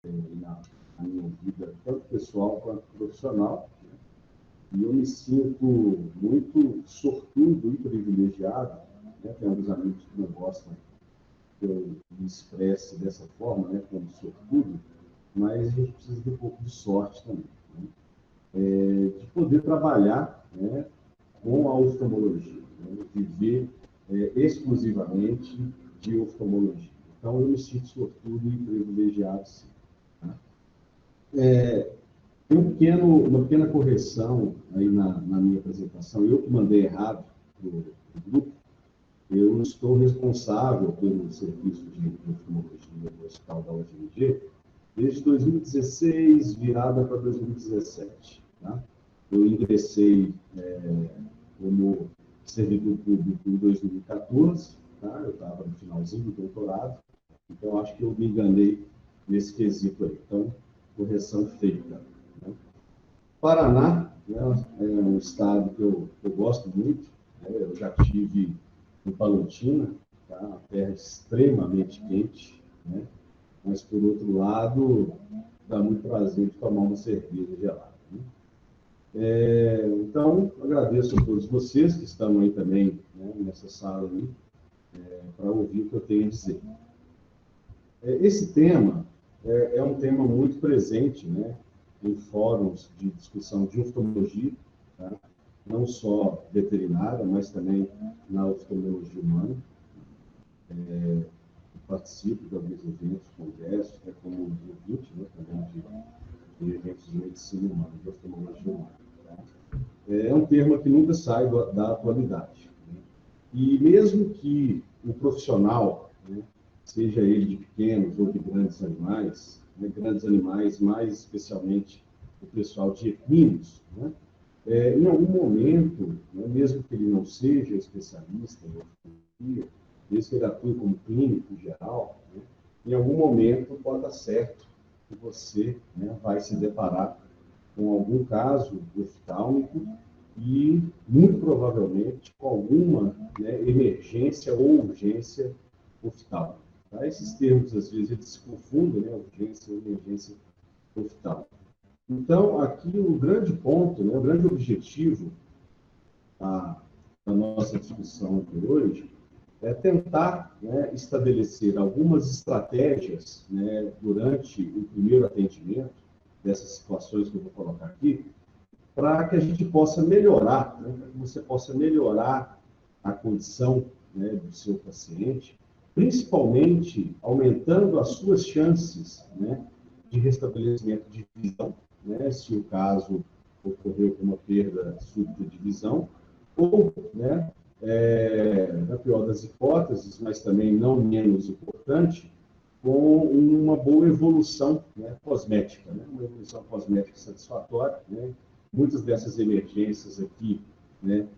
na minha vida, tanto pessoal quanto profissional, né? E eu me sinto muito sortudo e privilegiado, né? Tem alguns amigos que não gostam que eu me expresse dessa forma, né? Como sortudo, mas a gente precisa de um pouco de sorte também, né? De poder trabalhar, né, com a oftalmologia, né? Viver exclusivamente de oftalmologia. Então, eu me sinto sortudo e privilegiado, sim. Tá? Tem uma pequena correção aí na minha apresentação. Eu que mandei errado para o grupo. Eu estou responsável pelo serviço de oftalmologia do Hospital da UFMG desde 2016, virada para 2017. Tá? Eu ingressei como servidor público em 2014, tá? Eu estava no finalzinho do doutorado, então acho que eu me enganei nesse quesito aí. Então, correção feita. Né? Paraná, né, é um estado que eu gosto muito, né? Eu já tive em Palantina, tá? Uma terra extremamente quente, né? Mas, por outro lado, dá muito prazer de tomar uma cerveja gelada. Né? Então, agradeço a todos vocês que estão aí também, né, nessa sala aí, para ouvir o que eu tenho a dizer. Esse tema é um tema muito presente, né, em fóruns de discussão de oftalmologia, tá? Não só veterinária, mas também na oftalmologia humana. Participo de alguns eventos, congressos, como ouvinte, né, também de eventos de medicina humana, de oftalmologia humana. Tá? É um tema que nunca sai da atualidade. Né? E mesmo que o profissional, né, seja ele de pequenos ou de grandes animais, né, grandes animais, mais especialmente o pessoal de equinos, né, em algum momento, né, mesmo que ele não seja especialista em oftalmologia, mesmo que ele atue como clínico geral, né, em algum momento pode dar certo que você, né, vai se deparar com algum caso oftálmico e, muito provavelmente, com alguma, né, emergência ou urgência oftálmica. Tá? Esses termos, às vezes, eles se confundem, né, urgência ou emergência oftálmica. Então, aqui o grande ponto, né, o grande objetivo da nossa discussão de hoje é tentar, né, estabelecer algumas estratégias, né, durante o primeiro atendimento dessas situações que eu vou colocar aqui, para que a gente possa melhorar, né, para que você possa melhorar a condição, né, do seu paciente, principalmente aumentando as suas chances, né, de restabelecimento de visão, né, se o caso ocorreu com uma perda súbita de visão, ou, né, na pior das hipóteses, mas também não menos importante, com uma boa evolução, né, cosmética, né, uma evolução cosmética satisfatória. Né? Muitas dessas emergências aqui, né,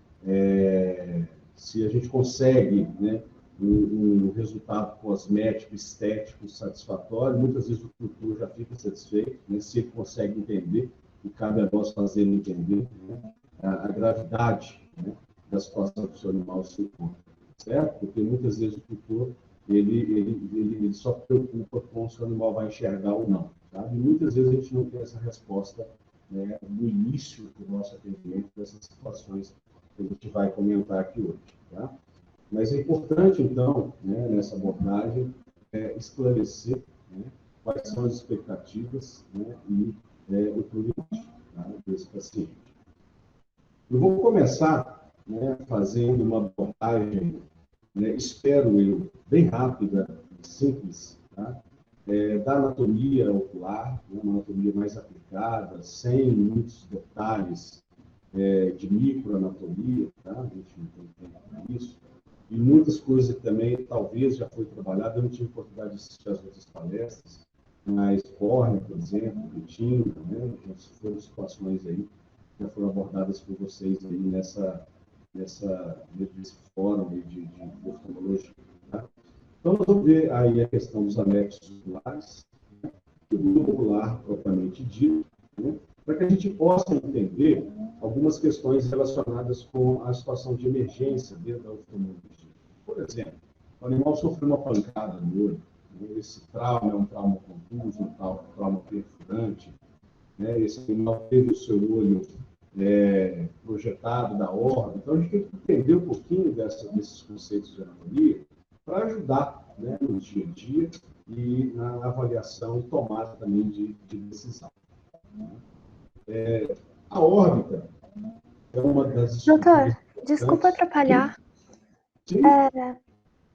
se a gente consegue, né, um resultado cosmético, estético, satisfatório, muitas vezes o tutor já fica satisfeito, né, se ele consegue entender, e cabe a nós fazer ele entender, né, a gravidade, né, da situação que o seu animal se encontra, certo? Porque muitas vezes o tutor ele só se preocupa com se o animal vai enxergar ou não, tá? E muitas vezes a gente não tem essa resposta, né, no início do nosso atendimento dessas situações que a gente vai comentar aqui hoje, tá? Mas é importante, então, né, nessa abordagem, esclarecer, né, quais são as expectativas, né, e o prognóstico, tá, desse paciente. Eu vou começar, né, fazendo uma abordagem, né, espero eu, bem rápida e simples, tá? Da anatomia ocular, né, uma anatomia mais aplicada, sem muitos detalhes de microanatomia, tá? A gente não tem tempo para isso. E muitas coisas que também, talvez, já foi trabalhada, eu não tive oportunidade de assistir as outras palestras, mas córnea, por exemplo, retina, né? Foram situações aí que já foram abordadas por vocês aí nesse fórum aí de oftalmologia. Tá? Então, nós vamos ver aí a questão dos anexos oculares, né? O globo ocular propriamente dito, né? Para que a gente possa entender algumas questões relacionadas com a situação de emergência dentro da oftalmologia. Por exemplo, o animal sofreu uma pancada no olho, né? Esse trauma é um trauma contuso, tal, trauma perfurante, né? Esse animal teve o seu olho projetado da órbita. Então, a gente tem que entender um pouquinho desses conceitos de anatomia para ajudar, né, no dia a dia e na avaliação e tomada também de decisão. A órbita é uma das Doutor, estruturas desculpa importantes. atrapalhar. Sim.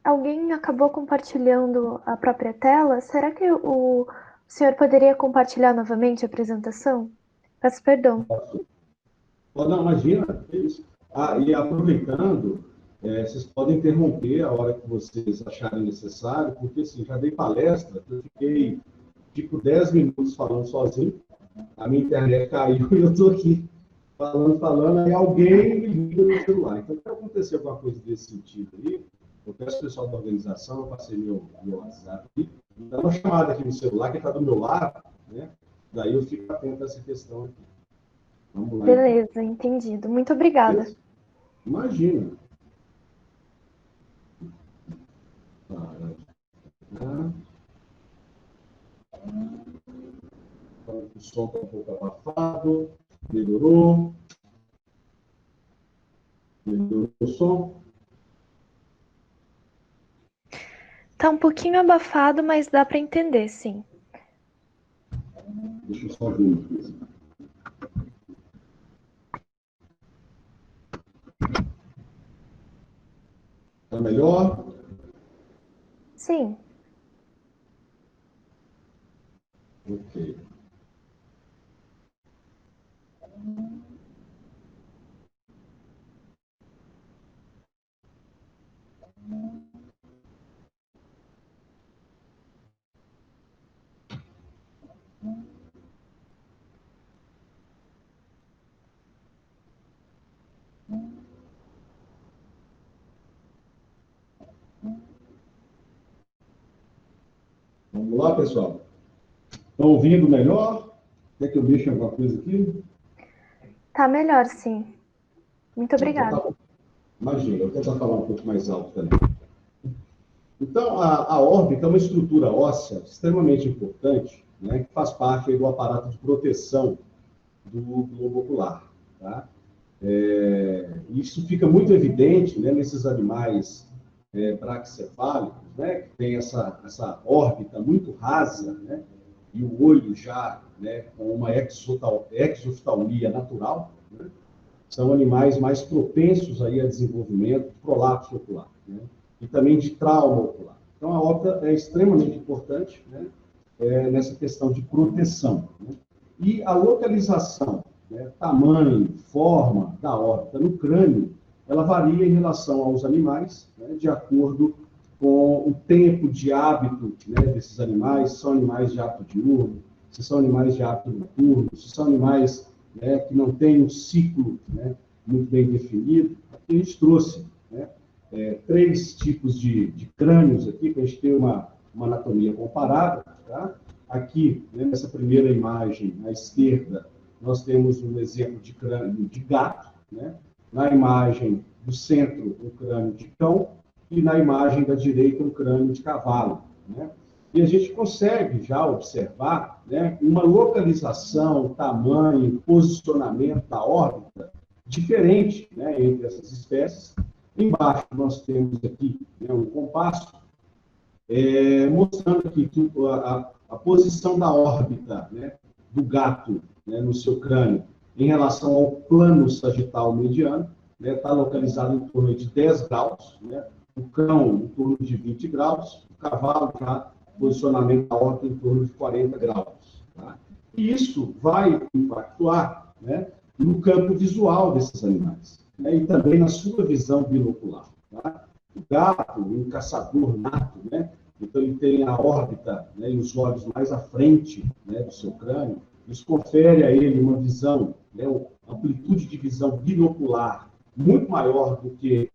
Alguém acabou compartilhando a própria tela. Será que o senhor poderia compartilhar novamente a apresentação? Peço perdão. Não, imagina, é isso. E aproveitando, vocês podem interromper a hora que vocês acharem necessário, porque assim, já dei palestra, eu fiquei tipo 10 minutos falando sozinho, a minha internet caiu e eu estou aqui falando, e alguém me liga no celular. Então, se acontecer alguma coisa desse sentido aí, eu peço ao pessoal da organização, eu passei meu WhatsApp aqui, dá uma chamada aqui no celular, que está do meu lado, né? Daí eu fico atento a essa questão aqui. Vamos lá. Beleza, então. Entendido. Muito obrigada. Imagina. O som está um pouco abafado. Melhorou. Melhorou o som. Tá um pouquinho abafado, mas dá para entender, sim. Deixa eu só ver uma coisa. Está melhor? Sim. Ok. Vamos lá, pessoal. Estão ouvindo melhor? Quer que eu deixe alguma coisa aqui? Tá melhor, sim. Muito obrigada. Então, tá. Imagina, eu vou tentar falar um pouco mais alto também. Então, a órbita é uma estrutura óssea extremamente importante, né, que faz parte aí do aparato de proteção do globo ocular. Tá? Isso fica muito evidente, né, nesses animais braquicefálicos, né, que tem essa órbita muito rasa, né, e o olho já, né, com uma exoftalmia natural, né, são animais mais propensos aí a desenvolvimento de prolapso ocular, né, e também de trauma ocular. Então, a órbita é extremamente importante, né, nessa questão de proteção, né. E a localização, né, tamanho, forma da órbita no crânio, ela varia em relação aos animais, né, de acordo com o tempo de hábito, né, desses animais, se são animais de hábito diurno, se são animais de hábito noturno, se são animais, né, que não têm um ciclo, né, muito bem definido. Aqui a gente trouxe, né, 3 tipos de crânios aqui, para a gente ter uma anatomia comparada. Tá? Aqui, né, nessa primeira imagem, à esquerda, nós temos um exemplo de crânio de gato, né? Na imagem do centro, um crânio de cão, e na imagem da direita, um crânio de cavalo. Né? E a gente consegue já observar, né, uma localização, tamanho, posicionamento da órbita diferente, né, entre essas espécies. Embaixo nós temos aqui, né, um compasso, mostrando aqui que a posição da órbita, né, do gato, né, no seu crânio em relação ao plano sagital mediano, está, né, localizado em torno de 10 graus, né, o cão em torno de 20 graus, o cavalo já posicionamento da órbita em torno de 40 graus. Tá? E isso vai impactar, né, no campo visual desses animais, né, e também na sua visão binocular. Tá? O gato, um caçador nato, né, então ele tem a órbita, né, e os olhos mais à frente, né, do seu crânio. Isso confere a ele uma visão, né, uma amplitude de visão binocular muito maior do que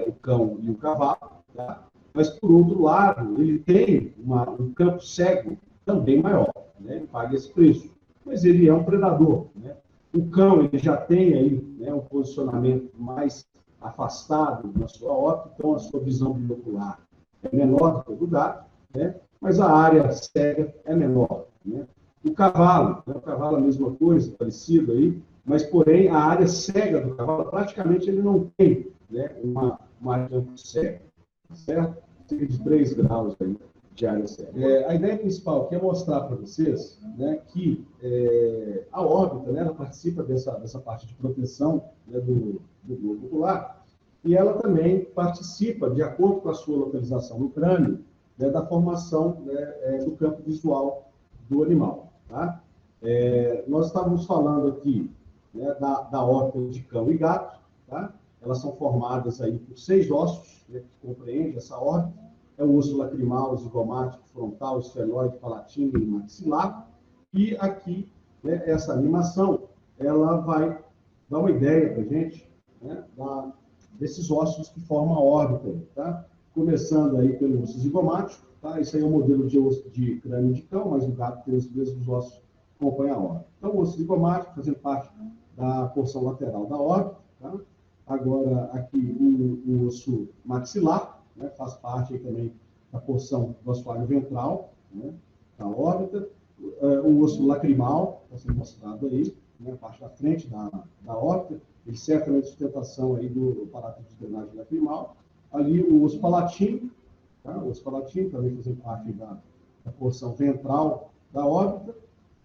o cão e o cavalo. Tá? Mas, por outro lado, ele tem um campo cego também maior, né? Ele paga esse preço. Mas ele é um predador. Né? O cão ele já tem aí, né, um posicionamento mais afastado na sua órbita, então a sua visão binocular é menor do que o do gato, né? mas a área cega é menor, né? O cavalo, né? O cavalo é a mesma coisa, parecido aí, mas, porém, a área cega do cavalo, praticamente ele não tem, né, uma área cega, certo? Cerca de 3 graus aí de área cega. A ideia principal aqui é mostrar para vocês, né, que a órbita, né, ela participa dessa parte de proteção, né, do globo ocular, e ela também participa, de acordo com a sua localização no crânio, né, da formação, né, do campo visual do animal. Tá? Nós estávamos falando aqui, né, da órbita de cão e gato. Tá? Elas são formadas aí por 6 ossos, né, que compreende essa órbita. É o osso lacrimal, zigomático, frontal, esfenoide, palatino e maxilar. E aqui, né, essa animação, ela vai dar uma ideia para a gente, né, desses ossos que formam a órbita. Tá? Começando aí pelo osso zigomático. Tá? Esse aí é o modelo de osso de crânio de cão, mas o gato tem os mesmos ossos que acompanham a órbita. Então, o osso zigomático, fazendo parte da porção lateral da órbita. Tá? Agora, aqui, o osso maxilar, né, faz parte aí também da porção do assoalho ventral, né, da órbita. O osso lacrimal, está sendo mostrado aí, né, a parte da frente da órbita, ele serve também de sustentação aí do aparato de drenagem lacrimal. Ali, o osso palatino, tá? O osso palatino também fazendo parte da porção ventral da órbita.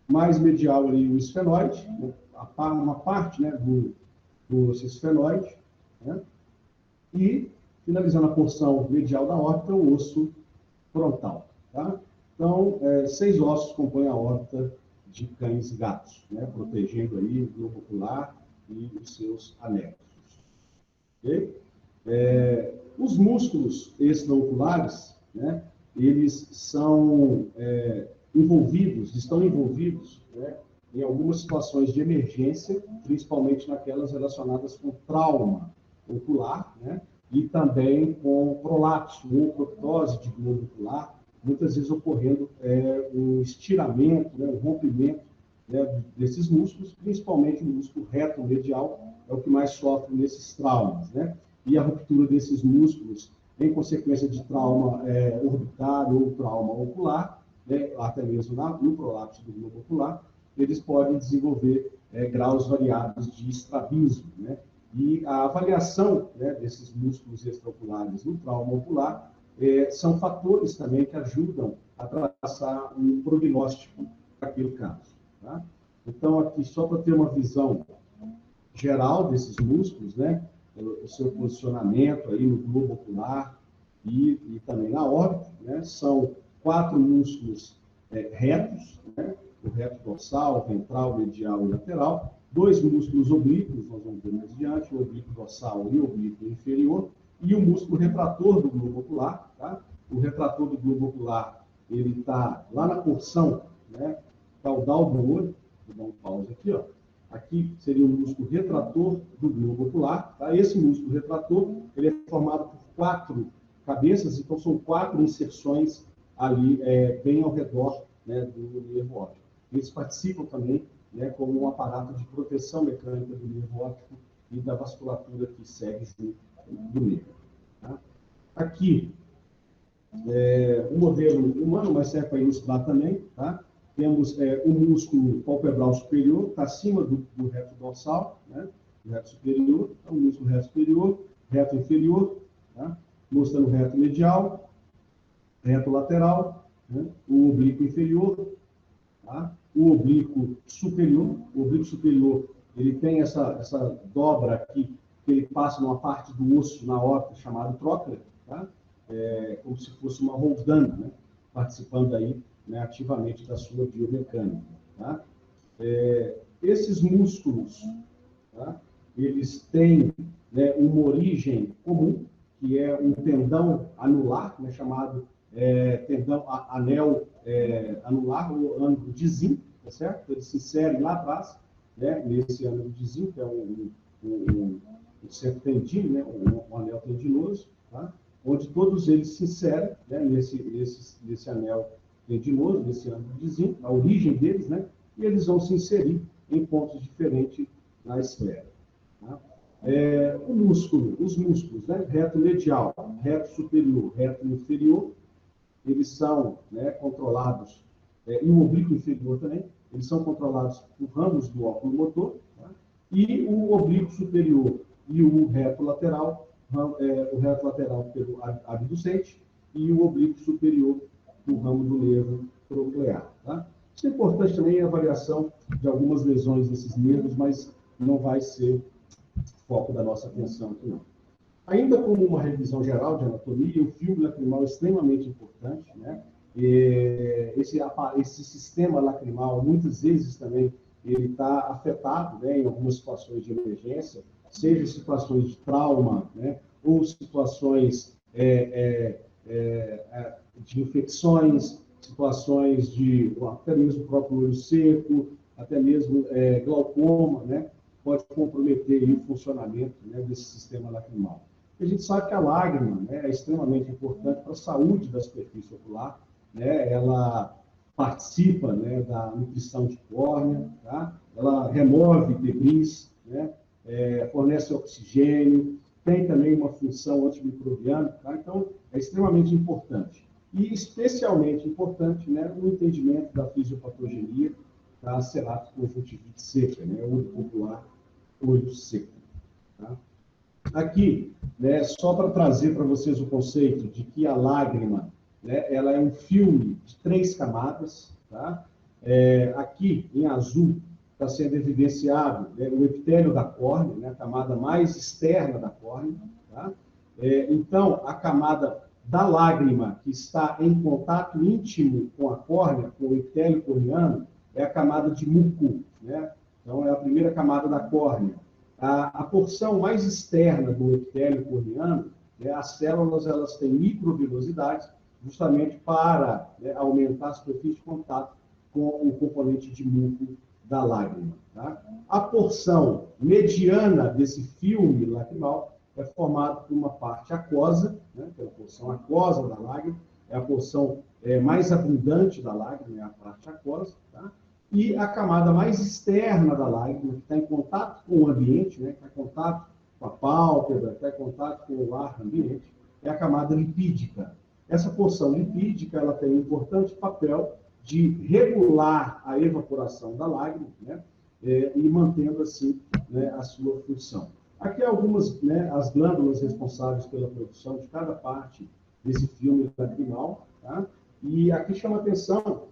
Mais medial ali, o esfenoide, né, uma parte, né, do osso esfenoide, né? E, finalizando a porção medial da órbita, o osso frontal. Tá? Então, 6 ossos compõem a órbita de cães e gatos, né? Protegendo aí o globo ocular e os seus anexos. Okay? Os músculos extraoculares, né, eles são estão envolvidos, né, em algumas situações de emergência, principalmente naquelas relacionadas com trauma ocular, né, e também com prolapso ou proctose de globo ocular, muitas vezes ocorrendo um estiramento, né, um rompimento, né, desses músculos, principalmente o músculo reto medial, é o que mais sofre nesses traumas, né? E a ruptura desses músculos em consequência de trauma orbitário ou trauma ocular, né, até mesmo no prolapso do globo ocular, eles podem desenvolver graus variados de estrabismo, né? E a avaliação, né, desses músculos extraoculares no trauma ocular são fatores também que ajudam a traçar um prognóstico para aquele caso. Tá? Então, aqui, só para ter uma visão geral desses músculos, né, o seu posicionamento aí no globo ocular e também na órbita, né, são 4 músculos retos, né, o reto dorsal, ventral, medial e lateral, 2 músculos oblíquos, nós vamos ver mais adiante, o oblíquo dorsal e o oblíquo inferior, e o músculo retrator do globo ocular. Tá? O retrator do globo ocular, ele está lá na porção, né, caudal do olho. Vou dar um pause aqui, ó. Aqui seria o músculo retrator do globo ocular. Tá? Esse músculo retrator, ele é formado por 4 cabeças, então são 4 inserções ali bem ao redor, né, do nervo óptico. Eles participam também, né, como um aparato de proteção mecânica do nervo óptico e da vasculatura que segue junto do nervo. Tá? Aqui, o modelo humano, mas serve para ilustrar também, tá? Temos o músculo palpebral superior, está acima do reto dorsal, né? O reto superior, então, o músculo reto superior, reto inferior, tá? Mostrando o reto medial, reto lateral, né? O oblíquo inferior, tá? O oblíquo superior. O oblíquo superior, ele tem essa dobra aqui, que ele passa numa parte do osso na órbita chamado trócleo, tá? Como se fosse uma roldana, né? Participando aí, né, ativamente da sua biomecânica. Tá? Esses músculos, tá? Eles têm, né, uma origem comum, que é um tendão anular, né, chamado tendão anel anular, ou ângulo de Zinn, tá certo? Ele se insere lá atrás, né, nesse ângulo de Zinn, que é um centro tendino, né, um anel tendinoso, tá? Onde todos eles se inserem, né, nesse anel tendinoso, nesse ângulo de Zinn, a origem deles, né, e eles vão se inserir em pontos diferentes na esfera. Tá? Os músculos, né, reto medial, reto superior, reto inferior, eles são, né, controlados, e o oblíquo inferior também, eles são controlados por ramos do óculo motor, tá? E o oblíquo superior e o reto lateral pelo abducente e o oblíquo superior do ramo do nervo troclear. Tá? Isso é importante também a avaliação de algumas lesões desses nervos, mas não vai ser foco da nossa atenção aqui, não. Ainda como uma revisão geral de anatomia, o filme lacrimal é extremamente importante, né? Esse sistema lacrimal, muitas vezes também, ele está afetado, né, em algumas situações de emergência, seja situações de trauma, né, ou situações de infecções, situações de até mesmo o próprio olho seco, até mesmo glaucoma, né, pode comprometer aí o funcionamento, né, desse sistema lacrimal. A gente sabe que a lágrima, né, é extremamente importante para a saúde da superfície ocular, né, ela participa, né, da nutrição de córnea, tá? Ela remove debris, né, fornece oxigênio, tem também uma função antimicrobiana, tá? Então é extremamente importante. E especialmente importante, né, no entendimento da fisiopatogenia da ceratoconsjuntivite seca, né, olho popular, olho seco. Tá? Aqui, né, só para trazer para vocês o conceito de que a lágrima, né, ela é um filme de 3 camadas. Tá? Aqui, em azul, está sendo evidenciado, né, o epitélio da córnea, né, a camada mais externa da córnea. Tá? Então, a camada da lágrima, que está em contato íntimo com a córnea, com o epitélio corneano, é a camada de muco. Né? Então, é a primeira camada da córnea. A porção mais externa do epitélio corneano, né, as células elas têm microvilosidades, justamente para, né, aumentar a superfície de contato com o componente de muco da lágrima. Tá? A porção mediana desse filme lacrimal é formada por uma parte aquosa, né, que é a porção aquosa da lágrima, é a porção mais abundante da lágrima, é a parte aquosa, tá? E a camada mais externa da lágrima, que está em contato com o ambiente, né, que está em contato com a pálpebra, está em contato com o ar ambiente, é a camada lipídica. Essa porção lipídica ela tem um importante papel de regular a evaporação da lágrima, né, e mantendo assim, né, a sua função. Aqui algumas, né, as glândulas responsáveis pela produção de cada parte desse filme lacrimal, tá? E aqui chama atenção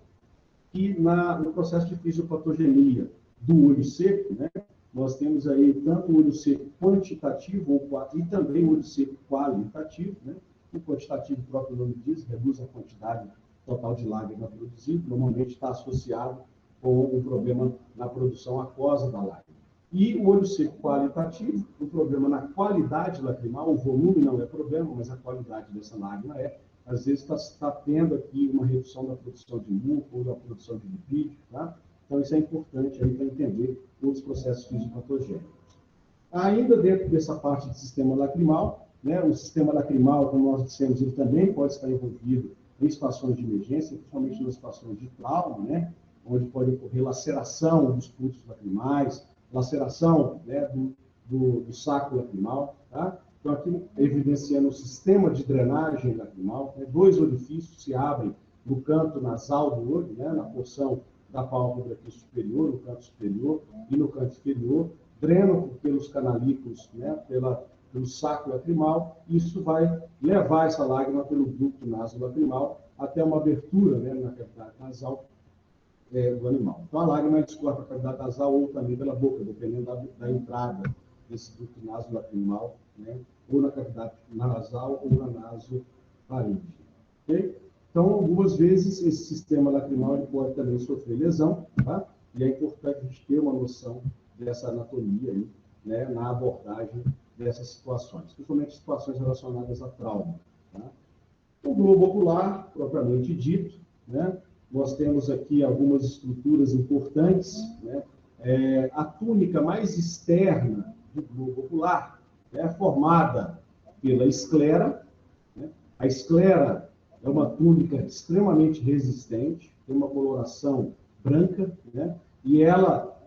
que no processo de fisiopatogenia do olho seco, né, nós temos aí tanto o olho seco quantitativo e também o olho seco qualitativo. Né? O quantitativo, o próprio nome diz, reduz a quantidade total de lágrima produzida, normalmente está associado com um problema na produção aquosa da lágrima. E o olho seco qualitativo, o problema na qualidade lacrimal, o volume não é problema, mas a qualidade dessa lágrima é. Às vezes está tendo aqui uma redução da produção de muco ou da produção de lipídio, tá? Então isso é importante aí para entender os processos fisiopatogênicos. Ainda dentro dessa parte do sistema lacrimal, né, o sistema lacrimal, como nós dissemos, ele também pode estar envolvido em situações de emergência, principalmente nas situações de trauma, né, onde pode ocorrer laceração dos dutos lacrimais, laceração, né, do saco lacrimal, tá? Então, aqui evidenciando o sistema de drenagem lacrimal, né? 2 orifícios se abrem no canto nasal do olho, né? Na porção da pálpebra aqui superior, no canto superior e no canto inferior, drenam pelos canalículos, né? Pelo saco lacrimal, e isso vai levar essa lágrima pelo ducto nasolacrimal até uma abertura, né, na cavidade nasal do animal. Então, a lágrima escorre para a cavidade nasal ou também pela boca, dependendo da entrada desse ducto nasolacrimal, né, ou na cavidade nasal ou na nasofaringe. Okay? Então, algumas vezes, esse sistema lacrimal ele pode também sofrer lesão, tá? E é importante a gente ter uma noção dessa anatomia aí, né, na abordagem dessas situações, principalmente situações relacionadas a trauma. Tá? O globo ocular, propriamente dito, né, nós temos aqui algumas estruturas importantes, né? A túnica mais externa do globo ocular é formada pela esclera. Né? A esclera é uma túnica extremamente resistente, tem uma coloração branca, né? E ela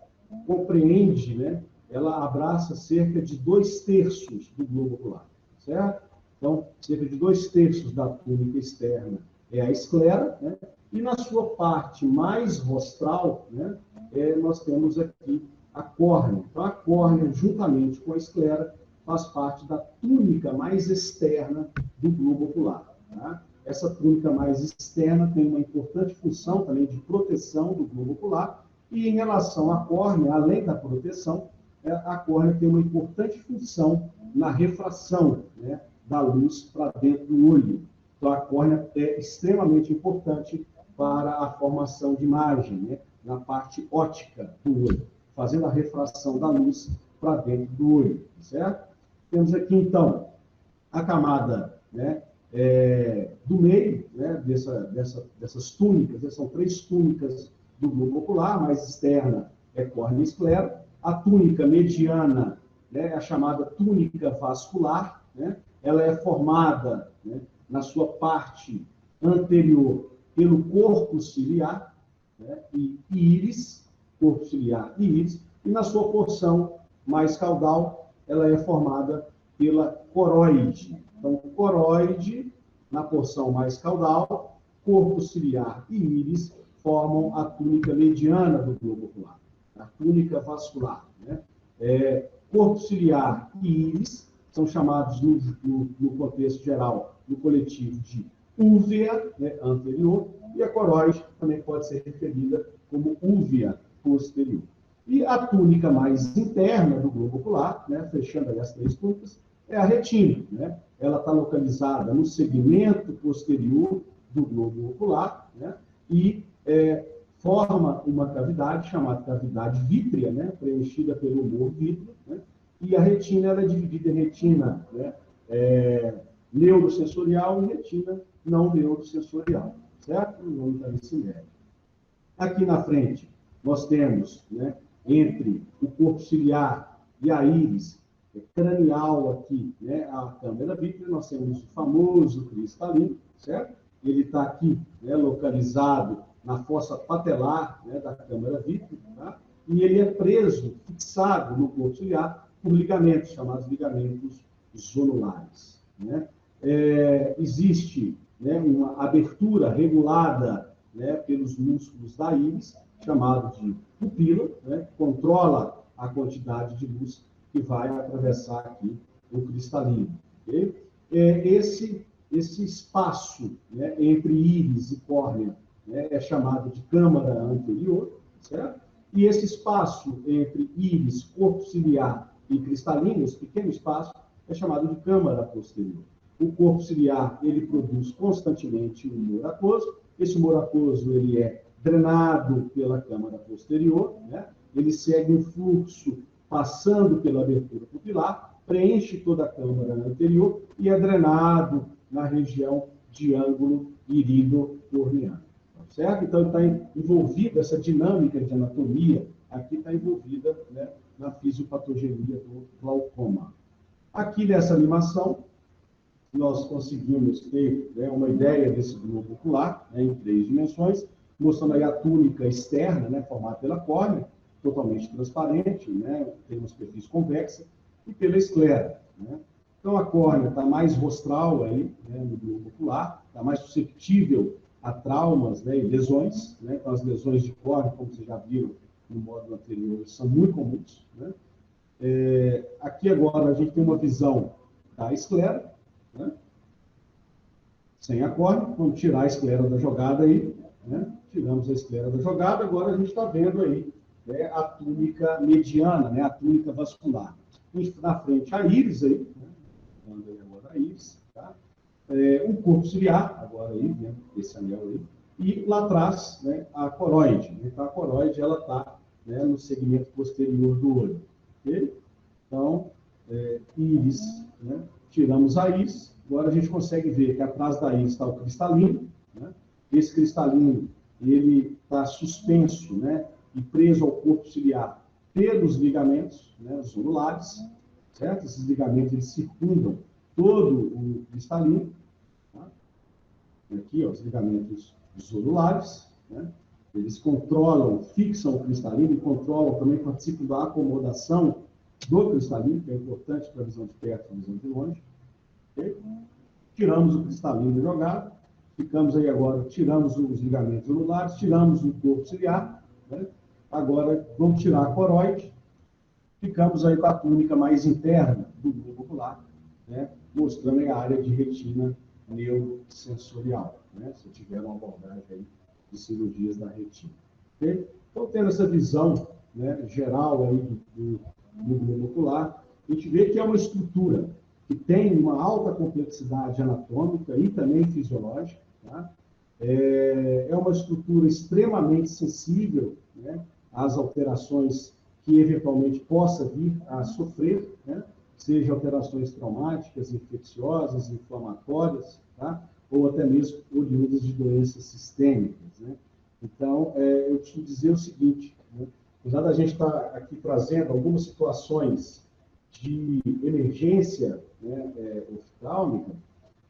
compreende, né? Ela abraça cerca de 2/3 do globo ocular, certo? Então, cerca de 2/3 da túnica externa é a esclera, né? E na sua parte mais rostral, né, nós temos aqui a córnea. Então, a córnea, juntamente com a esclera, faz parte da túnica mais externa do globo ocular. Tá? Essa túnica mais externa tem uma importante função também de proteção do globo ocular, e em relação à córnea, além da proteção, a córnea tem uma importante função na refração, né, da luz para dentro do olho. Então, a córnea é extremamente importante para a formação de imagem, né, na parte óptica do olho, fazendo a refração da luz para dentro do olho, certo? Temos aqui, então, a camada, né, do meio, né, dessas túnicas, são 3 túnicas do globo ocular, a mais externa é córnea e esclera. A túnica mediana, né, é a chamada túnica vascular, né, ela é formada, né, na sua parte anterior pelo corpo ciliar, né, e íris, corpo ciliar e íris, e na sua porção mais caudal, ela é formada pela coroide. Então, coroide, na porção mais caudal, corpo ciliar e íris formam a túnica mediana do globo ocular, a túnica vascular, né? Corpo ciliar e íris são chamados, no contexto geral, no coletivo, de úvea, né, anterior, e a coroide também pode ser referida como úvea posterior. E a túnica mais interna do globo ocular, né, fechando aí as 3 túnicas, é a retina, né? Ela está localizada no segmento posterior do globo ocular, né, e forma uma cavidade chamada cavidade vítrea, né, preenchida pelo humor vítreo, né, e a retina ela é dividida em retina, né, neurosensorial e retina não neurosensorial, certo? O nome está nesse médio. Aqui na frente, nós temos, né, entre o corpo ciliar e a íris cranial aqui, né, a câmara vítrea, nós temos o famoso cristalino, certo? Ele está aqui, né, localizado na fossa patelar, né, da câmara vítrea, tá? E ele é preso, fixado no corpo ciliar por ligamentos, chamados ligamentos zonulares, né? Existe, né, uma abertura regulada, né, pelos músculos da íris, chamado de pupila, né, que controla a quantidade de luz que vai atravessar aqui o cristalino. Okay? Esse espaço, né, entre íris e córnea, né, é chamado de câmara anterior, certo? E esse espaço entre íris, corpo ciliar e cristalino, esse pequeno espaço, é chamado de câmara posterior. O corpo ciliar, ele produz constantemente um humor aquoso. Esse humor aquoso, ele é drenado pela câmara posterior, né? Ele segue um fluxo passando pela abertura pupilar, preenche toda a câmara anterior e é drenado na região de ângulo irido-corneano. Certo? Então, está envolvida, essa dinâmica de anatomia, aqui está envolvida, né, na fisiopatogenia do glaucoma. Aqui nessa animação, nós conseguimos ter, né, uma ideia desse globo ocular, né, em 3 dimensões, mostrando aí a túnica externa, né, formada pela córnea, totalmente transparente, né, tem uma superfície convexa, e pela esclera, né? Então, a córnea está mais rostral aí, né, no globo ocular, está mais susceptível a traumas, né, e lesões, né? Então, as lesões de córnea, como vocês já viram no módulo anterior, são muito comuns, né? Aqui agora a gente tem uma visão da esclera, né, sem a córnea. Vamos tirar a esclera da jogada aí, né? Tiramos a esclera da jogada, agora a gente está vendo aí, né, a túnica mediana, né, a túnica vascular. Na frente a íris aí, né? Vamos aí agora a íris, tá? Um corpo ciliar, agora aí, dentro desse anel aí, e lá atrás, né, a coroide. Então, a coroide, ela está, né, no segmento posterior do olho. Okay? Então, íris, né? Tiramos a íris, agora a gente consegue ver que atrás da íris está o cristalino, né? Esse cristalino, ele está suspenso, né, e preso ao corpo ciliar pelos ligamentos, né, zonulares, certo? Esses ligamentos, eles circundam todo o cristalino, tá? Aqui, ó, os ligamentos zonulares, né? Eles controlam, fixam o cristalino e controlam, também participam da acomodação do cristalino, que é importante para a visão de perto e a visão de longe. Okay? Tiramos o cristalino jogado, Ficamos aí agora, tiramos os ligamentos anulares, tiramos o corpo ciliar, né? Agora vamos tirar a coroide, ficamos aí com a túnica mais interna do globo ocular, né? Mostrando aí a área de retina neurosensorial, né? Se tiver uma abordagem aí de cirurgias da retina. Okay? Então, tendo essa visão, né, geral aí do globo ocular, a gente vê que é uma estrutura que tem uma alta complexidade anatômica e também fisiológica, tá? É uma estrutura extremamente sensível, né, às alterações que eventualmente possa vir a sofrer, né, seja alterações traumáticas, infecciosas, inflamatórias, tá? Ou até mesmo oriundas de doenças sistêmicas, né? Então, eu costumo dizer o seguinte, né? Apesar da gente estar aqui trazendo algumas situações de emergência, né, oftálmica,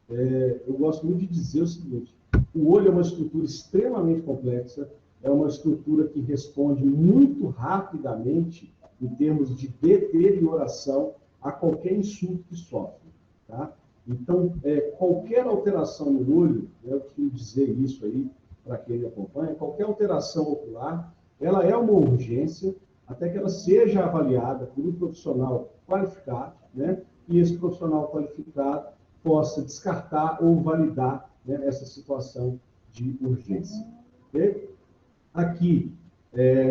eu gosto muito de dizer o seguinte: o olho é uma estrutura extremamente complexa, é uma estrutura que responde muito rapidamente em termos de deterioração a qualquer insulto que sofre, tá? Então, qualquer alteração no olho, eu costumo dizer isso aí para quem me acompanha, qualquer alteração ocular, ela é uma urgência, até que ela seja avaliada por um profissional qualificado, né? E esse profissional qualificado possa descartar ou validar, né, essa situação de urgência. Okay? Aqui,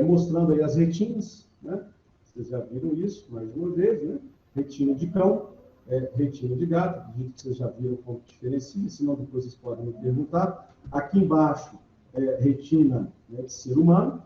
mostrando aí as retinas, né? Vocês já viram isso, mais uma vez, né? Retina de cão, retina de gato, acredito que vocês já viram como diferencia, senão depois vocês podem me perguntar. Aqui embaixo, retina, né, de ser humano,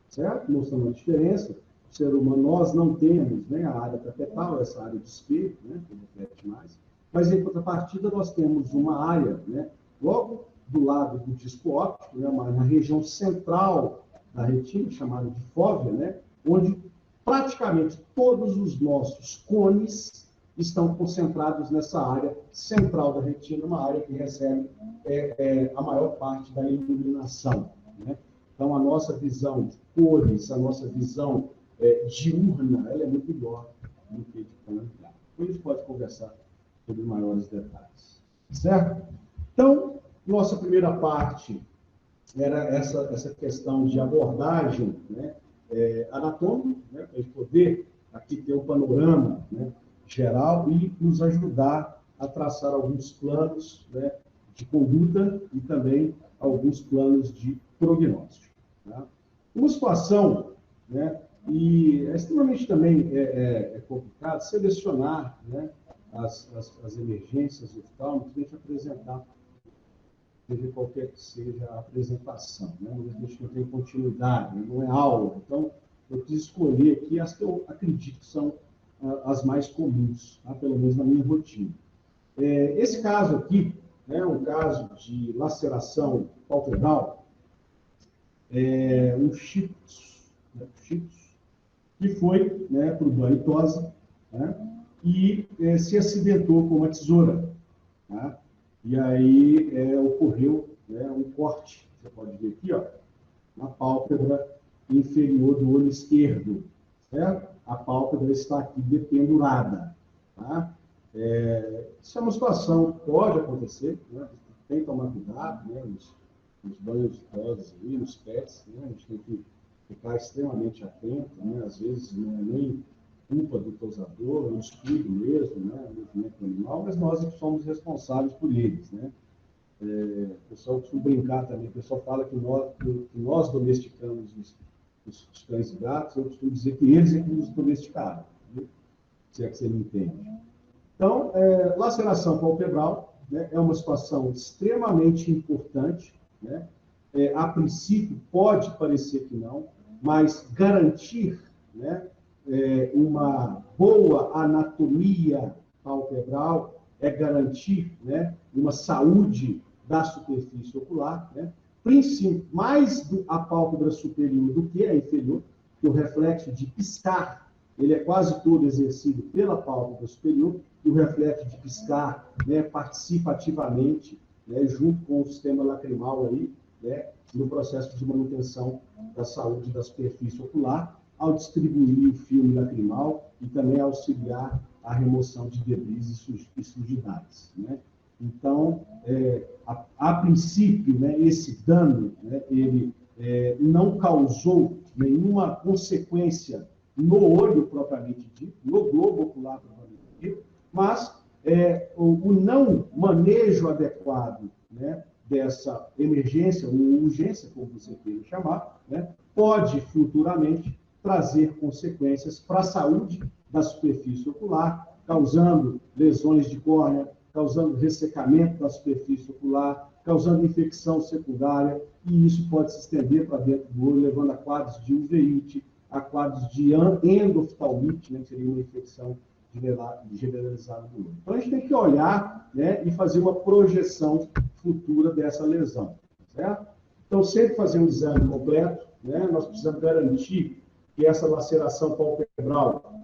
certo? Mostrando a diferença. O ser humano, nós não temos, né, a área tapetal, essa área de espelho, né, que reflete mais, mas em contrapartida nós temos uma área, né, logo do lado do disco óptico, né, na região central da retina, chamada de fóvea, né, onde praticamente todos os nossos cones estão concentrados nessa área central da retina, uma área que recebe a maior parte da iluminação, né? Então, a nossa visão de cores, a nossa visão diurna, ela é muito melhor do que de câmera. Depois a gente pode conversar sobre maiores detalhes. Certo? Então, nossa primeira parte era essa questão de abordagem, né, anatômica, né, para a gente poder aqui ter um panorama, né, geral e nos ajudar a traçar alguns planos, né, de conduta e também alguns planos de prognóstico. Tá? Uma situação, né, e é extremamente também complicado selecionar, né, as emergências oftálmicas, a gente apresentar, seja qualquer que seja a apresentação, né? A gente não tem continuidade, não é aula, então eu quis escolher aqui as que eu acredito que são as mais comuns, tá? Pelo menos na minha rotina. Esse caso aqui, né, um caso de laceração palpebral, um Cheetos, né, que foi, né, para o banho tosse, né, e se acidentou com uma tesoura. Tá? E aí ocorreu, né, um corte, você pode ver aqui, ó, na pálpebra inferior do olho esquerdo, certo? A pálpebra está aqui dependurada. Tá? Isso é uma situação que pode acontecer, né? Tem que tomar cuidado, né, nos banhos tosos, nos pets, né? A gente tem que ficar extremamente atento, né? Às vezes não é nem culpa do tosador, é um descuido mesmo, né? O movimento animal, mas nós é que somos responsáveis por eles, né? O pessoal costuma brincar também, o pessoal fala que nós domesticamos os cães e gatos, eu costumo dizer que eles é que nos domesticaram, né? Se é que você me entende. Então, laceração palpebral, né, é uma situação extremamente importante, né? A princípio, pode parecer que não, mas garantir, né, uma boa anatomia palpebral é garantir, né, uma saúde da superfície ocular, né? Mais a pálpebra superior do que a inferior, que o reflexo de piscar, ele é quase todo exercido pela pálpebra superior, e o reflexo de piscar, né, participa ativamente, né, junto com o sistema lacrimal aí, né, no processo de manutenção da saúde da superfície ocular, ao distribuir o filme lacrimal e também auxiliar a remoção de debris e sujidades, né? Então, a princípio, né, esse dano, né, ele não causou nenhuma consequência no olho propriamente dito, no globo ocular propriamente dito, mas o não manejo adequado, né, dessa emergência ou urgência, como você queira chamar, né, pode futuramente trazer consequências para a saúde da superfície ocular, causando lesões de córnea, causando ressecamento da superfície ocular, causando infecção secundária, e isso pode se estender para dentro do olho, levando a quadros de uveíte, a quadros de endoftalmite, né, que seria uma infecção generalizada do olho. Então, a gente tem que olhar, né, e fazer uma projeção futura dessa lesão, certo? Então, sempre fazer um exame completo, né, nós precisamos garantir que essa laceração palpebral,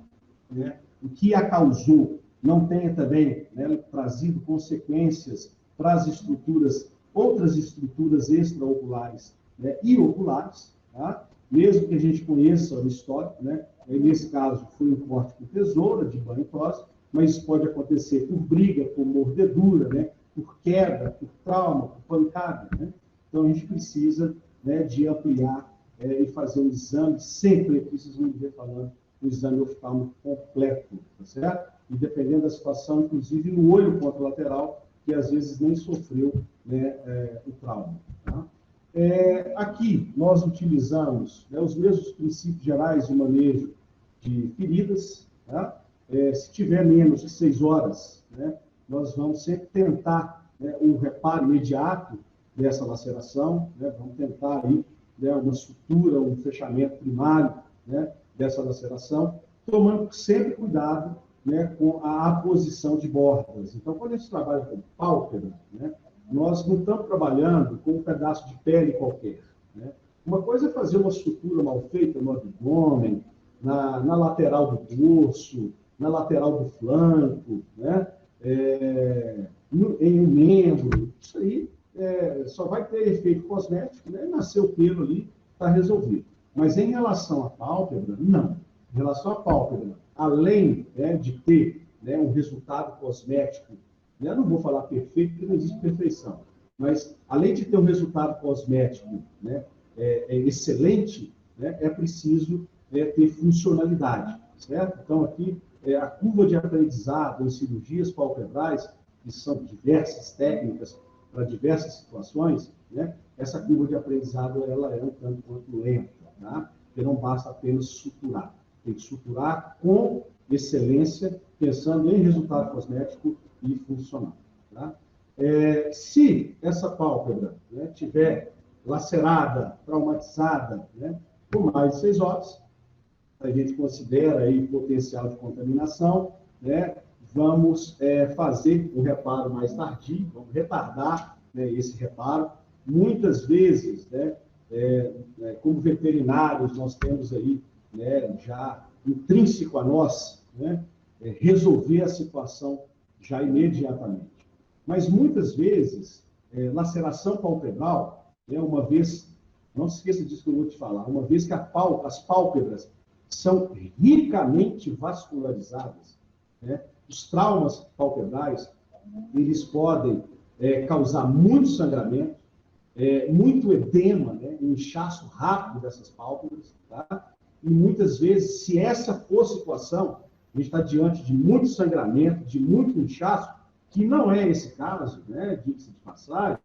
né, o que a causou, não tenha também, né, trazido consequências para as estruturas, outras estruturas extraoculares, né, e oculares, tá? Mesmo que a gente conheça o histórico, né, nesse caso foi um corte com tesoura, de banho e tosse, mas isso pode acontecer por briga, por mordedura, né, por queda, por trauma, por pancada, né? Então a gente precisa, né, de ampliar e fazer um exame, sempre precisamos ver falando, um exame oftálmico completo, tá certo? E dependendo da situação, inclusive no olho contralateral, que às vezes nem sofreu, né, o trauma. Tá? Aqui nós utilizamos, né, os mesmos princípios gerais de manejo de feridas. Tá? Se tiver menos de 6 horas, né, nós vamos sempre tentar, né, um reparo imediato dessa laceração, né, vamos tentar aí, né, uma sutura, um fechamento primário, né, dessa laceração, tomando sempre cuidado, né, com a aposição de bordas. Então, quando a gente trabalha com pálpebra, né, nós não estamos trabalhando com um pedaço de pele qualquer. Né? Uma coisa é fazer uma sutura mal feita no abdômen, na lateral do dorso, na lateral do flanco, né? Em um membro. Isso aí só vai ter efeito cosmético, né? Nasceu o pelo ali, está resolvido. Mas em relação à pálpebra, não. Em relação à pálpebra, além, né, de ter, né, um resultado cosmético, né, eu não vou falar perfeito, porque não existe perfeição, mas além de ter um resultado cosmético, né, excelente, né, é preciso ter funcionalidade, certo? Então, aqui, a curva de aprendizado em cirurgias palpebrais, que são diversas técnicas para diversas situações, né, essa curva de aprendizado ela é um tanto quanto lenta, tá? Porque não basta apenas suturar. Tem que suturar com excelência, pensando em resultado cosmético e funcional. Tá? Se essa pálpebra, né, tiver lacerada, traumatizada, né, por mais de 6 horas, a gente considera aí potencial de contaminação, né, vamos fazer um reparo mais tardio, vamos retardar, né, esse reparo. Muitas vezes, né, como veterinários, nós temos aí, né, já intrínseco a nós, né, resolver a situação já imediatamente. Mas muitas vezes, laceração palpebral, né, uma vez, não se esqueça disso que eu vou te falar, uma vez que as pálpebras são ricamente vascularizadas, né, os traumas palpebrais, eles podem causar muito sangramento, muito edema, né, um inchaço rápido dessas pálpebras, tá? E muitas vezes, se essa for a situação, a gente está diante de muito sangramento, de muito inchaço, que não é esse caso, né, diga-se de passagem,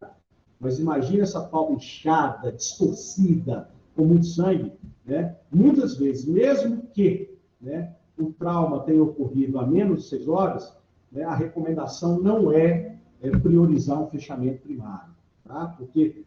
mas imagine essa pálpebra inchada, distorcida, com muito sangue, né? Muitas vezes, mesmo que, né, o trauma tenha ocorrido a menos de 6 horas, né, a recomendação não é priorizar um fechamento primário, tá? Porque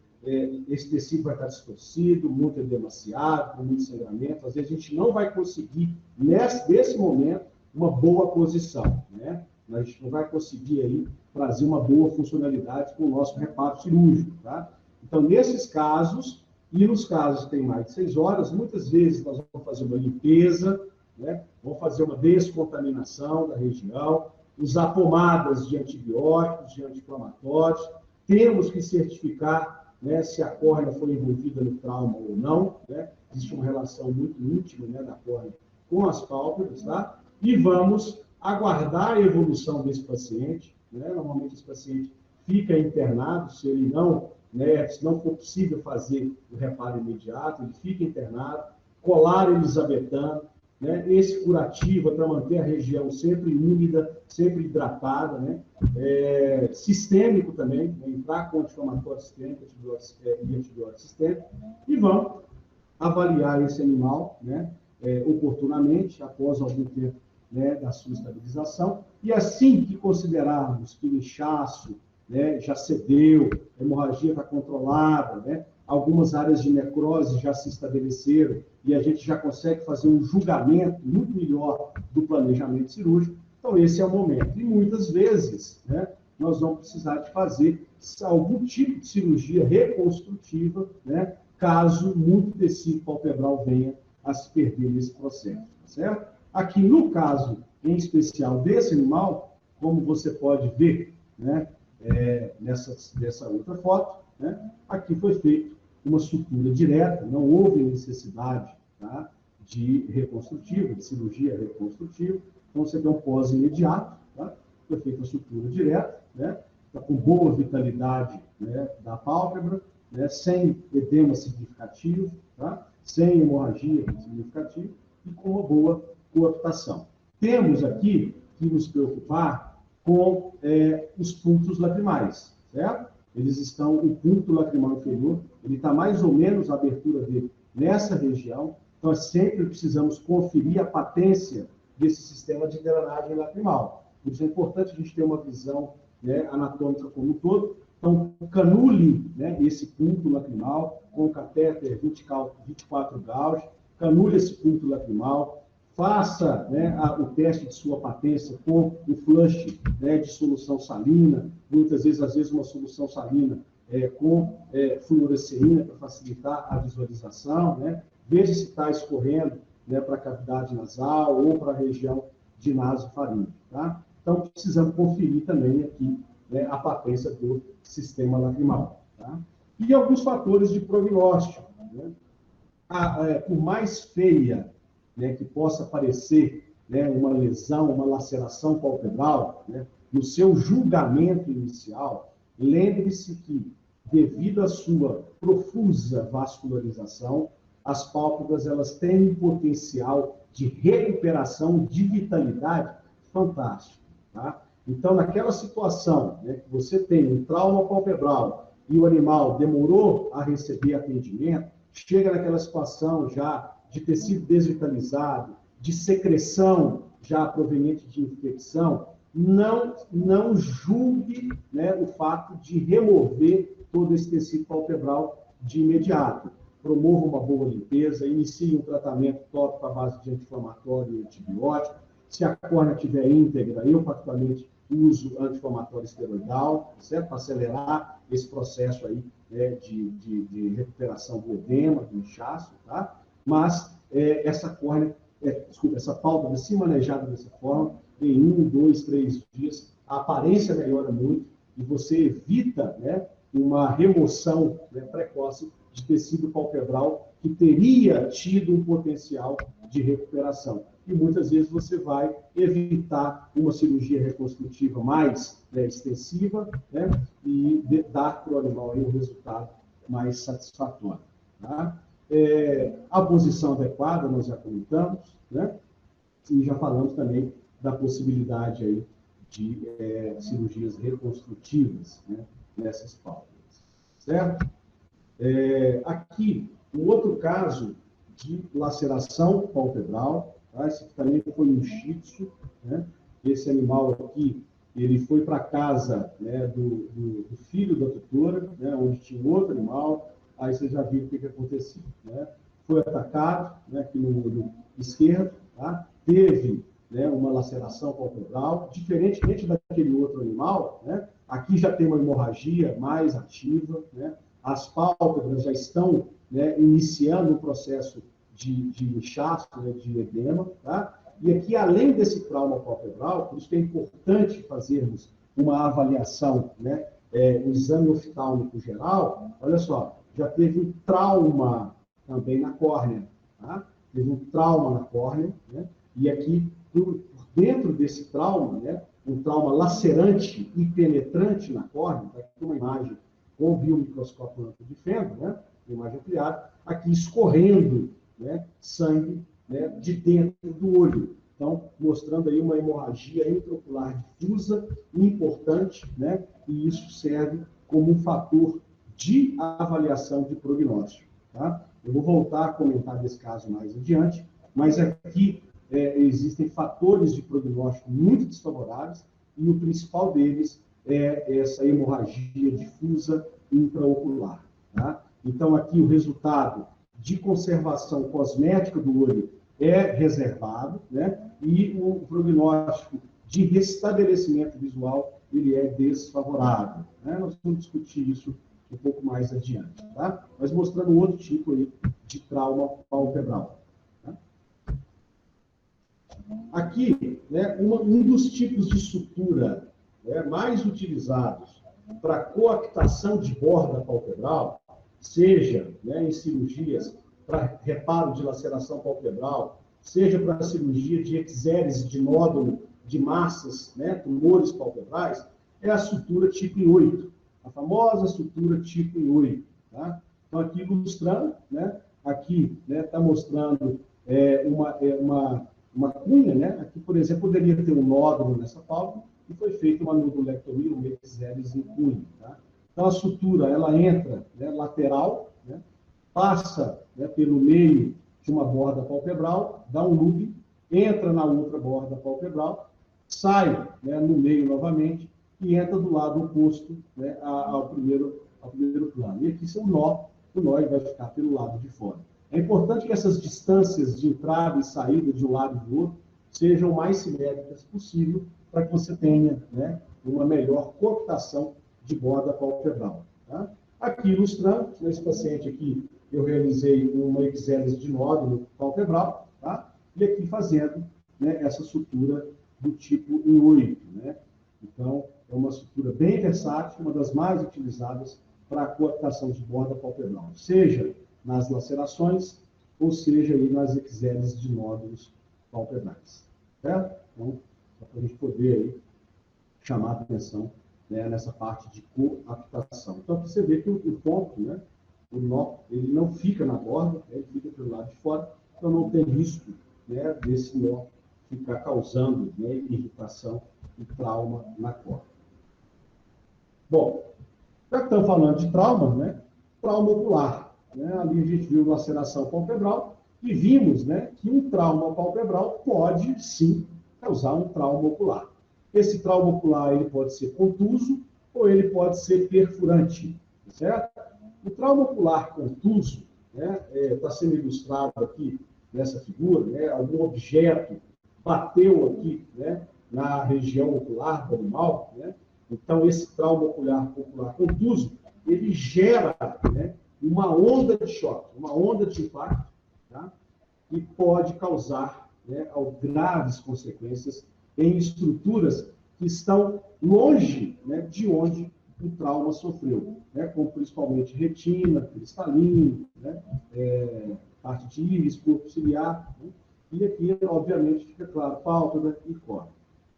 esse tecido vai estar distorcido, muito edemaciado, com muito sangramento. Às vezes a gente não vai conseguir, nesse momento, uma boa posição, né? A gente não vai conseguir aí trazer uma boa funcionalidade com o nosso reparo cirúrgico, tá? Então, nesses casos, e nos casos que tem mais de 6 horas, muitas vezes nós vamos fazer uma limpeza, né? Vamos fazer uma descontaminação da região, usar pomadas de antibióticos, de anti-inflamatórios, temos que certificar, né, se a córnea foi envolvida no trauma ou não, né? Existe uma relação muito íntima, né, da córnea com as pálpebras, tá? E vamos aguardar a evolução desse paciente, né? Normalmente esse paciente fica internado, se ele não, né, se não for possível fazer o reparo imediato, ele fica internado, colar elisabetano, né, esse curativo é para manter a região sempre úmida, sempre hidratada, né, sistêmico também, né, entrar com anti-inflamatório sistêmico e antibiótico sistêmico, e vamos avaliar esse animal, né, oportunamente, após algum tempo, né, da sua estabilização, e assim que considerarmos que o inchaço, né, já cedeu, a hemorragia está controlada, né, algumas áreas de necrose já se estabeleceram, e a gente já consegue fazer um julgamento muito melhor do planejamento cirúrgico, então esse é o momento. E muitas vezes, né, nós vamos precisar de fazer algum tipo de cirurgia reconstrutiva, né, caso muito tecido palpebral venha a se perder nesse processo, tá certo? Aqui, no caso, em especial desse animal, como você pode ver, né, nessa outra foto, né, aqui foi feita uma sutura direta, não houve necessidade, tá, de reconstrutiva, de cirurgia reconstrutiva, então você tem um pós imediato, tá, foi feita a sutura direta, né, tá com boa vitalidade, né, da pálpebra, né, sem edema significativo, tá, sem hemorragia significativa e com uma boa coaptação. Temos aqui que nos preocupar com os pontos lacrimais, certo? Eles estão, o ponto lacrimal inferior, ele está mais ou menos a abertura dele nessa região, então sempre precisamos conferir a patência desse sistema de drenagem lacrimal. Por isso é importante a gente ter uma visão, né, anatômica como um todo. Então, canule, né, esse ponto lacrimal com catéter 24 gauge, canule esse ponto lacrimal, faça, né, o teste de sua patência com o flush, né, de solução salina, muitas vezes, às vezes, uma solução salina com fluoresceína para facilitar a visualização, né, veja se está escorrendo, né, para a cavidade nasal ou para a região de nasofaríngeo, tá? Então, precisamos conferir também aqui, né, a patência do sistema lacrimal, tá? E alguns fatores de prognóstico, né? Por mais feia, né, que possa parecer, né, uma lesão, uma laceração palpebral, né, no seu julgamento inicial, lembre-se que, devido à sua profusa vascularização, as pálpebras elas têm um potencial de recuperação, de vitalidade fantástico, tá? Então, naquela situação, né, que você tem um trauma palpebral e o animal demorou a receber atendimento, chega naquela situação já de tecido desvitalizado, de secreção já proveniente de infecção, não julgue, né, o fato de remover todo esse tecido palpebral de imediato. Promova uma boa limpeza, inicie um tratamento tópico à base de anti-inflamatório e antibiótico. Se a córnea estiver íntegra, eu particularmente uso anti-inflamatório esteroidal, certo? Para acelerar esse processo aí, né, de recuperação do edema, do inchaço, tá? Mas essa córnea, essa pálpebra, se manejada dessa forma, em 1, 2, 3 dias, a aparência melhora muito e você evita, né, uma remoção, né, precoce de tecido palpebral que teria tido um potencial de recuperação. E muitas vezes você vai evitar uma cirurgia reconstrutiva mais, né, extensiva, né, e dar para o animal aí um resultado mais satisfatório, tá? A posição adequada, nós já comentamos, né? E já falamos também da possibilidade aí de cirurgias reconstrutivas, né, nessas pálpebras, certo? Aqui, um outro caso de laceração palpebral, tá? Esse aqui também foi um shih tzu, né? Esse animal aqui, ele foi para a casa, né, do filho da tutora, né, onde tinha um outro animal, aí você já viu o que aconteceu, né? Foi atacado, né, aqui no esquerdo, tá? Teve, né, uma laceração palpebral, diferentemente daquele outro animal, né? Aqui já tem uma hemorragia mais ativa, né? As pálpebras já estão, né, iniciando o processo de inchaço, né, de edema, tá? E aqui, além desse trauma palpebral, por isso que é importante fazermos uma avaliação, né, um exame oftálmico geral, olha só, já teve um trauma também na córnea, tá? Teve um trauma na córnea, né? E aqui, por dentro desse trauma, né, um trauma lacerante e penetrante na córnea, tá aqui uma imagem com o biomicroscópio amplo de fendo, né, imagem ampliada, aqui escorrendo, né, sangue, né, de dentro do olho. Então, mostrando aí uma hemorragia intraocular difusa, importante, né, e isso serve como um fator de avaliação de prognóstico. Tá? Eu vou voltar a comentar desse caso mais adiante, mas aqui existem fatores de prognóstico muito desfavoráveis, e o principal deles é essa hemorragia difusa intraocular. Tá? Então, aqui o resultado de conservação cosmética do olho é reservado, né? E o prognóstico de restabelecimento visual ele é desfavorável. Né? Nós vamos discutir isso um pouco mais adiante, tá? Mas mostrando um outro tipo aí de trauma palpebral. Tá? Aqui, né, um dos tipos de sutura, né, mais utilizados para coaptação de borda palpebral, seja, né, em cirurgias para reparo de laceração palpebral, seja para cirurgia de eczérese de nódulo de massas, né, tumores palpebrais, é a sutura tipo em 8, a famosa sutura tipo em 8. Tá? Então, aqui ilustrando, né, aqui está mostrando uma cunha, né? Aqui, por exemplo, poderia ter um nódulo nessa pálpebra e foi feita uma nodulectomia, uma eczérese em cunha. Tá? Então, a sutura, ela entra, né, lateral, né, passa, né, pelo meio de uma borda palpebral, dá um loop, entra na outra borda palpebral, sai, né, no meio novamente e entra do lado oposto, né, ao primeiro plano. E aqui é o nó ele vai ficar pelo lado de fora. É importante que essas distâncias de entrada e saída de um lado e do outro sejam o mais simétricas possível para que você tenha, né, uma melhor coaptação de borda palpebral. Tá? Aqui ilustrando, nesse paciente aqui, eu realizei uma eczérese de nódulo palpebral, tá? E aqui fazendo, né, essa sutura do tipo em 8. Né? Então, é uma sutura bem versátil, uma das mais utilizadas para a coaptação de borda palpebral, seja nas lacerações, ou seja, aí nas eczéreses de nódulos palpebrais. Certo? Então, para a gente poder aí chamar a atenção, né, nessa parte de coaptação. Então, você vê que o ponto, né, o nó, ele não fica na borda, né, ele fica pelo lado de fora, então não tem risco, né, desse nó ficar causando, né, irritação e trauma na córnea. Bom, já que estamos falando de trauma, né, trauma ocular. Né, ali a gente viu laceração palpebral e vimos, né, que um trauma palpebral pode, sim, causar um trauma ocular. Esse trauma ocular ele pode ser contuso ou ele pode ser perfurante, certo? O trauma ocular contuso, né, está sendo ilustrado aqui nessa figura, né, algum objeto bateu aqui, né, na região ocular do animal, né? Então, esse trauma ocular contuso, ele gera, né, uma onda de choque, uma onda de impacto, tá? E pode causar, né, graves consequências em estruturas que estão longe, né, de onde o trauma sofreu, né, como principalmente retina, cristalino, né, parte de íris, corpo ciliar, né? E aqui, obviamente, fica claro, pálpebra e córnea.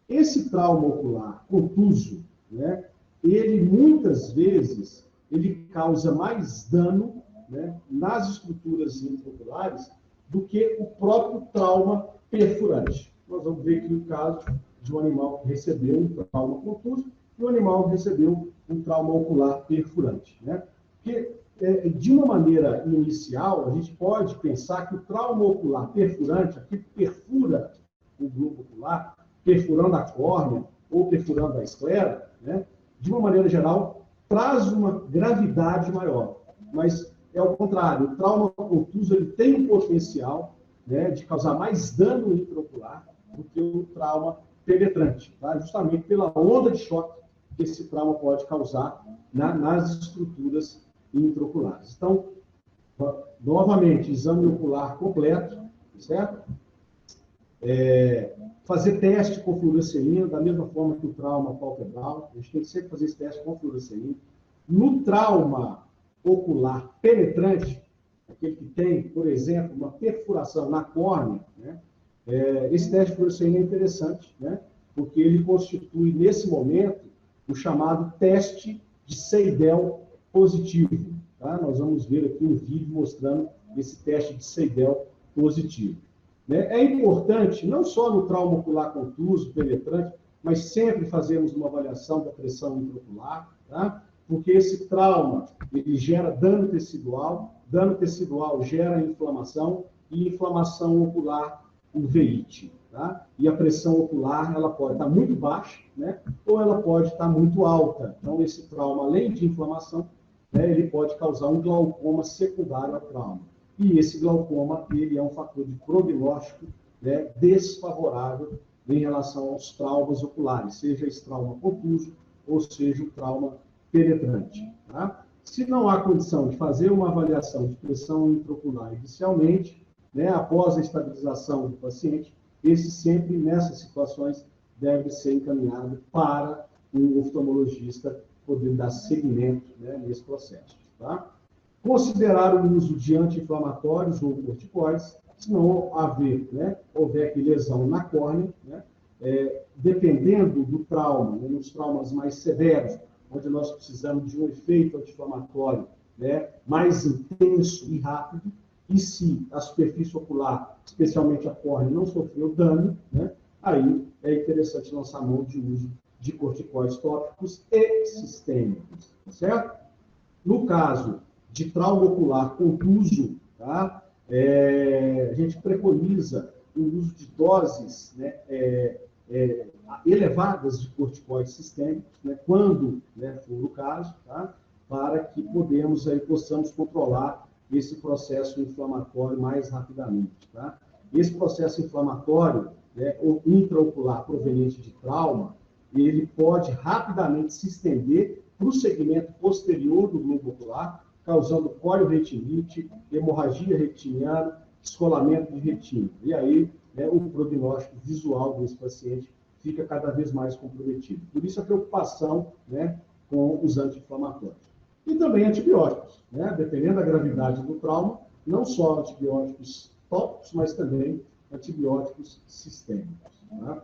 Esse trauma ocular contuso, né, ele muitas vezes ele causa mais dano, né, nas estruturas intraoculares do que o próprio trauma perfurante. Nós vamos ver aqui o caso de um animal que recebeu um trauma contuso e um animal que recebeu um trauma ocular perfurante. Né? Porque, de uma maneira inicial, a gente pode pensar que o trauma ocular perfurante, aquilo que perfura o globo ocular, perfurando a córnea ou perfurando a esclera, né, de uma maneira geral, traz uma gravidade maior. Mas é o contrário, o trauma contuso ele tem um potencial, né, de causar mais dano intraocular do que o trauma penetrante, tá? Justamente pela onda de choque que esse trauma pode causar nas estruturas intraoculares. Então, novamente, exame ocular completo, certo? Fazer teste com fluoresceína, da mesma forma que o trauma palpebral, a gente tem que sempre fazer esse teste com fluoresceína. No trauma ocular penetrante, aquele que tem, por exemplo, uma perfuração na córnea, né, esse teste de fluoresceína é interessante, né, porque ele constitui, nesse momento, o chamado teste de Seidel positivo. Tá? Nós vamos ver aqui um vídeo mostrando esse teste de Seidel positivo. Né? É importante, não só no trauma ocular contuso, penetrante, mas sempre fazermos uma avaliação da pressão intraocular, tá? Porque esse trauma, ele gera dano tecidual gera inflamação, e inflamação ocular, uveíte. Tá? E a pressão ocular, ela pode estar muito baixa, né? Ou ela pode estar muito alta. Então, esse trauma, além de inflamação, né, ele pode causar um glaucoma secundário ao trauma. E esse glaucoma, ele é um fator de prognóstico, né, desfavorável em relação aos traumas oculares, seja esse trauma contuso ou seja o trauma penetrante. Tá? Se não há condição de fazer uma avaliação de pressão intraocular inicialmente, né, após a estabilização do paciente, esse sempre, nessas situações, deve ser encaminhado para um oftalmologista poder dar seguimento, né, nesse processo. Tá? Considerar o uso de anti-inflamatórios ou corticoides, se não houver aqui lesão na córnea, né, dependendo do trauma, né, nos traumas mais severos, onde nós precisamos de um efeito anti-inflamatório, né, mais intenso e rápido, e se a superfície ocular, especialmente a córnea, não sofreu dano, né, aí é interessante lançar mão de uso de corticoides tópicos e sistêmicos, tá certo? No caso de trauma ocular contuso, tá, a gente preconiza o uso de doses, né, elevadas de corticoides sistêmicos, né, quando, né, for o caso, tá, para que possamos controlar esse processo inflamatório mais rapidamente. Tá? Esse processo inflamatório, né, intraocular proveniente de trauma, ele pode rapidamente se estender para o segmento posterior do globo ocular, causando corioretinite, hemorragia retiniana, descolamento de retina. E aí, né, o prognóstico visual desse paciente fica cada vez mais comprometido. Por isso a preocupação, né, com os anti-inflamatórios. E também antibióticos, né? Dependendo da gravidade do trauma, não só antibióticos tópicos, mas também antibióticos sistêmicos. Tá?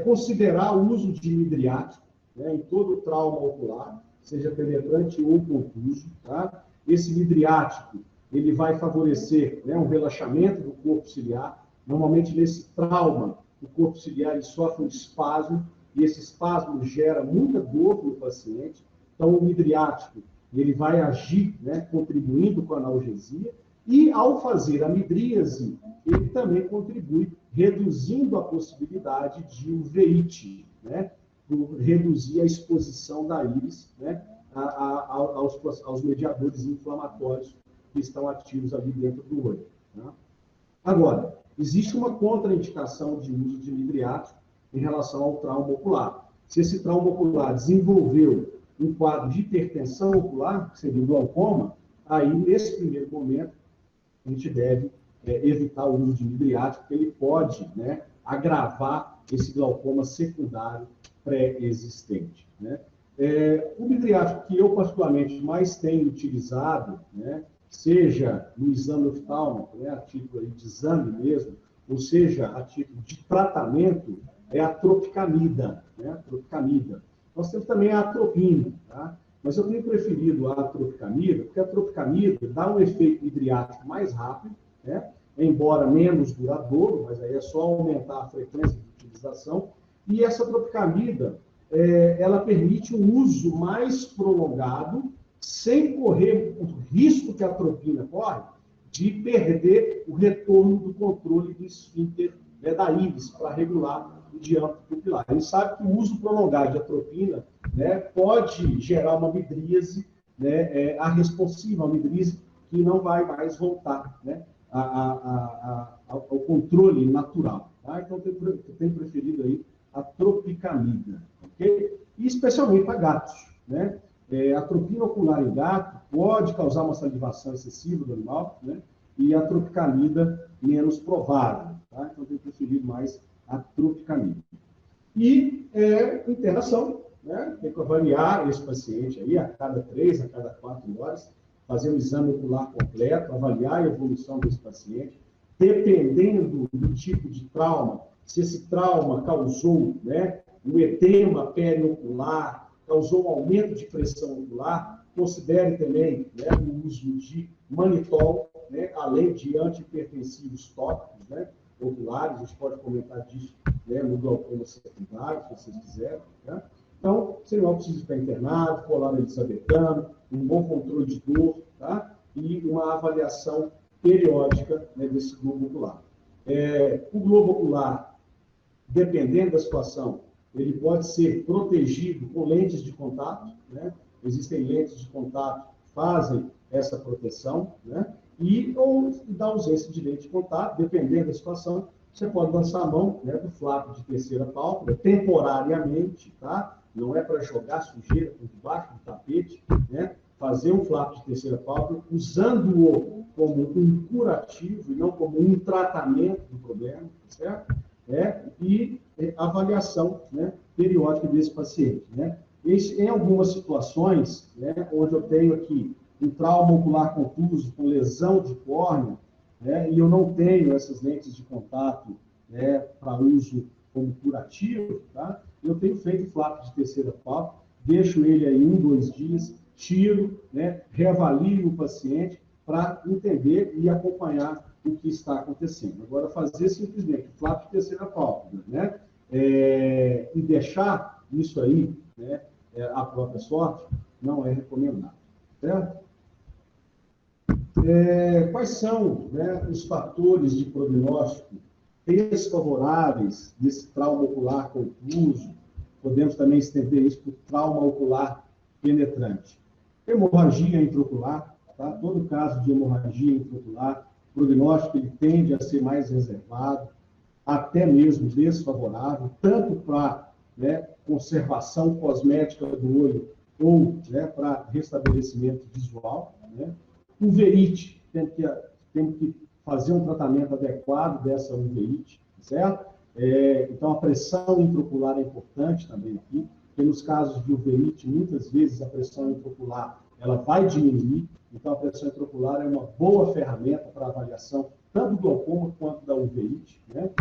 Considerar o uso de midriático, né, em todo o trauma ocular, seja penetrante ou contuso. Tá? Esse midriático, ele vai favorecer, né, um relaxamento do corpo ciliar. Normalmente, nesse trauma, o corpo ciliar ele sofre um espasmo, e esse espasmo gera muita dor no paciente. Então, o midriático, ele vai agir, né, contribuindo com a analgesia, e ao fazer a midríase, ele também contribui reduzindo a possibilidade de uveíte, né, reduzir a exposição da íris, né, aos mediadores inflamatórios que estão ativos ali dentro do olho. Tá? Agora, existe uma contraindicação de uso de midriático em relação ao trauma ocular. Se esse trauma ocular desenvolveu um quadro de hipertensão ocular, que seria o glaucoma, aí, nesse primeiro momento, a gente deve evitar o uso de midriático, porque ele pode, né, agravar esse glaucoma secundário pré-existente. Né? O midriático que eu, particularmente, mais tenho utilizado, né, seja no exame oftálmico, né, a título de exame mesmo, ou seja, a título de tratamento, é a tropicamida. Né, a tropicamida. Nós temos também a atropina, tá? Mas eu tenho preferido a tropicamida, porque a tropicamida dá um efeito midriático mais rápido, né? Embora menos duradouro, mas aí é só aumentar a frequência de utilização. E essa tropicamida, ela permite um uso mais prolongado, sem correr o risco que a atropina corre de perder o retorno do controle do esfíncter, né, da íris, para regular o diâmetro pupilar. A gente sabe que o uso prolongado de atropina, né, pode gerar uma midríase, né, responsiva, uma midríase que não vai mais voltar, né, ao controle natural. Tá? Então, eu tenho preferido aí a tropicamida, ok? E especialmente para gatos, né? A atropina ocular em gato pode causar uma salivação excessiva do animal, né? E a tropicamida menos provável, tá? Então, eu tenho preferido mais a tropicamida. E internação, né? Tem que avaliar esse paciente aí a cada 3, a cada 4 horas, fazer um exame ocular completo, avaliar a evolução desse paciente, dependendo do tipo de trauma, se esse trauma causou, né, um edema periocular, causou um aumento de pressão ocular, considere também, né, o uso de manitol, né, além de antihipertensivos tópicos, né, oculares, a gente pode comentar disso, né, no glaucoma secundário, se vocês quiserem. Né? Então, você não precisa ficar internado, colar elisabetano, um bom controle de dor, tá? E uma avaliação periódica, né, desse globo ocular. O globo ocular, dependendo da situação, ele pode ser protegido com lentes de contato, né? Existem lentes de contato que fazem essa proteção, né? Ou da ausência de lente de contato, dependendo da situação, você pode lançar a mão, né, do flap de terceira pálpebra, temporariamente, tá? Não é para jogar sujeira por debaixo do tapete, né? Fazer um flap de terceira pálpebra, usando-o como um curativo e não como um tratamento do problema, certo? E avaliação, né, periódica desse paciente, né? Em algumas situações, né, onde eu tenho aqui um trauma ocular contuso com lesão de córnea, né, e eu não tenho essas lentes de contato, né, para uso como curativo, tá? Eu tenho feito flap de terceira pálpebra, deixo ele aí 1, 2 dias, tiro, né, reavalio o paciente para entender e acompanhar o que está acontecendo. Agora, fazer simplesmente flap de terceira pálpebra, né, e deixar isso aí, né, à própria sorte, não é recomendado, certo? Quais são, né, os fatores de prognóstico desfavoráveis desse trauma ocular contuso? Podemos também estender isso para o trauma ocular penetrante. Hemorragia intraocular, tá? Todo caso de hemorragia intraocular, o prognóstico ele tende a ser mais reservado, até mesmo desfavorável, tanto para, né, conservação cosmética do olho ou, né, para restabelecimento visual, né? Uveíte, temos que fazer um tratamento adequado dessa uveíte, certo? Então, a pressão intraocular é importante também aqui, porque nos casos de uveíte, muitas vezes a pressão intraocular ela vai diminuir, então a pressão intraocular é uma boa ferramenta para avaliação tanto do glaucoma quanto da uveíte, né?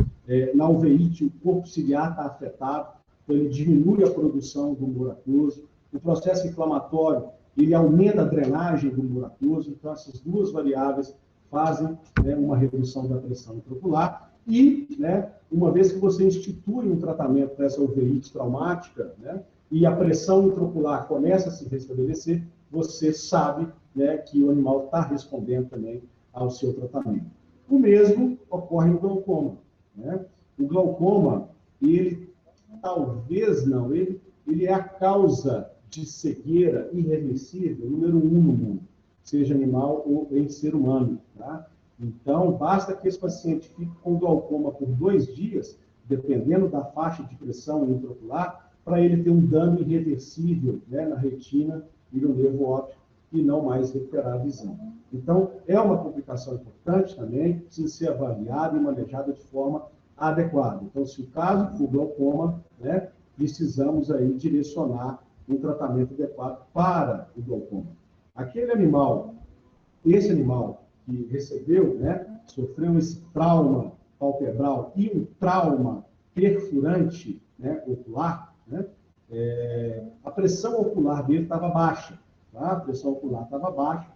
Na uveíte, o corpo ciliar está afetado, então ele diminui a produção do humor aquoso, o processo inflamatório ele aumenta a drenagem do humor aquoso, então essas duas variáveis fazem, né, uma redução da pressão intraocular e, né, uma vez que você institui um tratamento dessa uveíte traumática, né, e a pressão intraocular começa a se restabelecer, você sabe, né, que o animal está respondendo também ao seu tratamento. O mesmo ocorre no glaucoma, né? O glaucoma, ele talvez não, ele é a causa de cegueira irreversível número 1 no mundo, seja animal ou em ser humano, tá? Então, basta que esse paciente fique com glaucoma por 2 dias, dependendo da faixa de pressão intraocular, para ele ter um dano irreversível, né, na retina e no nervo óptico e não mais recuperar a visão. Então, é uma complicação importante também, precisa ser avaliada e manejada de forma adequada. Então, se o caso for glaucoma, né, precisamos aí direcionar um tratamento adequado para o glaucoma. Aquele animal, esse animal que recebeu, né, sofreu esse trauma palpebral e um trauma perfurante, né, ocular, né, a pressão ocular dele estava baixa, tá? A pressão ocular estava baixa,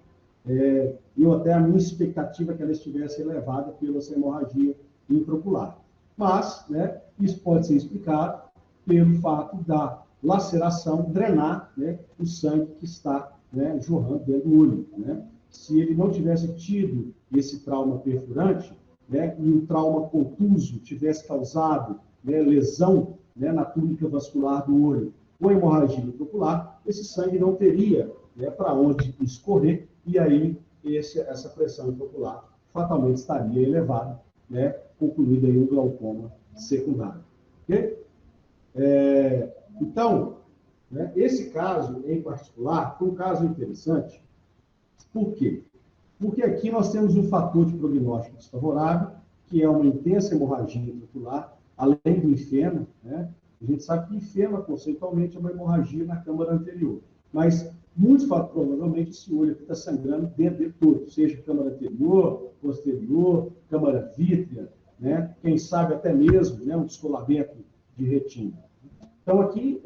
e até a minha expectativa é que ela estivesse elevada pela essa hemorragia intraocular. Mas, né, isso pode ser explicado pelo fato da laceração drenar, né, o sangue que está, né, jorrando dentro do olho, né? Se ele não tivesse tido esse trauma perfurante, né, e o trauma contuso tivesse causado, né, lesão, né, na túnica vascular do olho ou hemorragia intraocular, esse sangue não teria, né, para onde escorrer, e aí essa pressão intraocular fatalmente estaria elevada, né, concluído aí um glaucoma secundário. Ok? Então, né, esse caso em particular foi um caso interessante. Por quê? Porque aqui nós temos um fator de prognóstico desfavorável, que é uma intensa hemorragia intraocular, além do enfema, né? A gente sabe que enfema, conceitualmente, é uma hemorragia na câmara anterior. Mas muito provavelmente esse olho aqui está sangrando dentro dele todo, seja câmara anterior, posterior, câmara vítrea, né? Quem sabe até mesmo, né, um descolamento de retina. Então, aqui,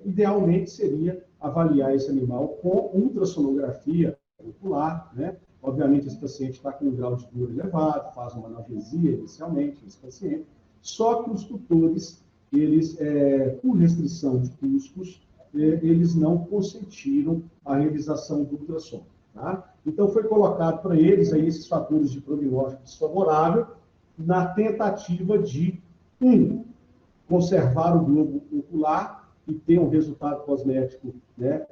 idealmente, seria avaliar esse animal com ultrassonografia ocular, né? Obviamente, esse paciente está com um grau de dor elevado, faz uma analgesia inicialmente, esse paciente, só que os tutores, eles, por restrição de custos, eles não consentiram a realização do ultrassom. Tá? Então, foi colocado para eles aí esses fatores de prognóstico desfavorável, na tentativa de, conservar o globo ocular e ter um resultado cosmético, né,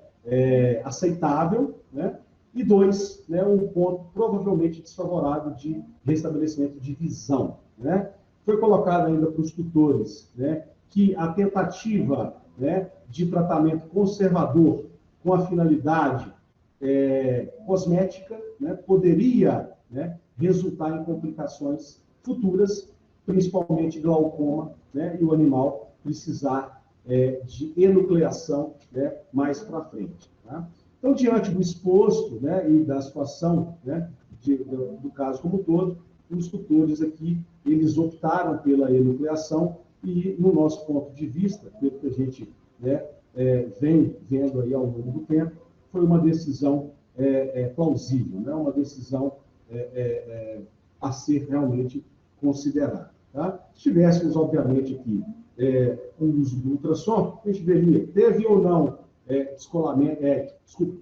aceitável, né? E 2, né, um ponto provavelmente desfavorável de restabelecimento de visão. Né? Foi colocado ainda para os tutores, né, que a tentativa, né, de tratamento conservador com a finalidade cosmética, né, poderia, né, resultar em complicações futuras, principalmente glaucoma, né, e o animal precisar de enucleação, né, mais para frente. Tá? Então, diante do exposto, né, e da situação, né, do caso como um todo, os tutores aqui, eles optaram pela enucleação e, no nosso ponto de vista, pelo que a gente, né, vem vendo aí ao longo do tempo, foi uma decisão plausível, né, uma decisão a ser realmente considerada. Tá? Se tivéssemos, obviamente, aqui o uso do ultrassom, a gente veria, teve ou não descolamento,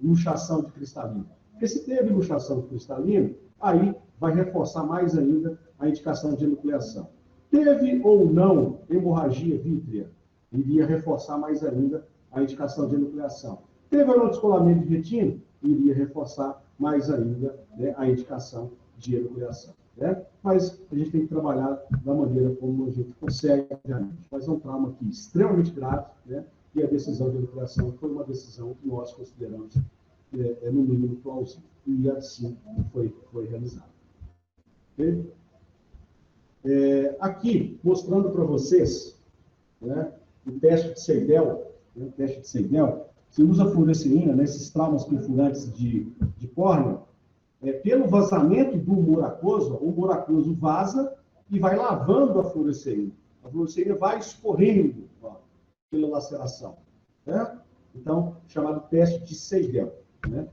luxação de cristalino. Porque se teve luxação de cristalino, aí vai reforçar mais ainda a indicação de enucleação. Teve ou não hemorragia vítrea, iria reforçar mais ainda a indicação de enucleação. Teve ou não descolamento de retina, iria reforçar mais ainda, né, a indicação de enucleação. Né? Mas a gente tem que trabalhar da maneira como a gente consegue, obviamente. Mas é um trauma aqui extremamente grave, né? E a decisão de enucleação foi uma decisão que nós consideramos, no mínimo, plausível. E assim foi realizada. Okay? Aqui, mostrando para vocês, né, o teste de Seidel, né, o teste de Seidel, você usa fluoresceína nesses traumas perfurantes de córnea, pelo vazamento do humor aquoso, o humor aquoso vaza e vai lavando a fluoresceína. A fluoresceína vai escorrendo pela laceração. Né? Então, chamado teste de Seidel. Né?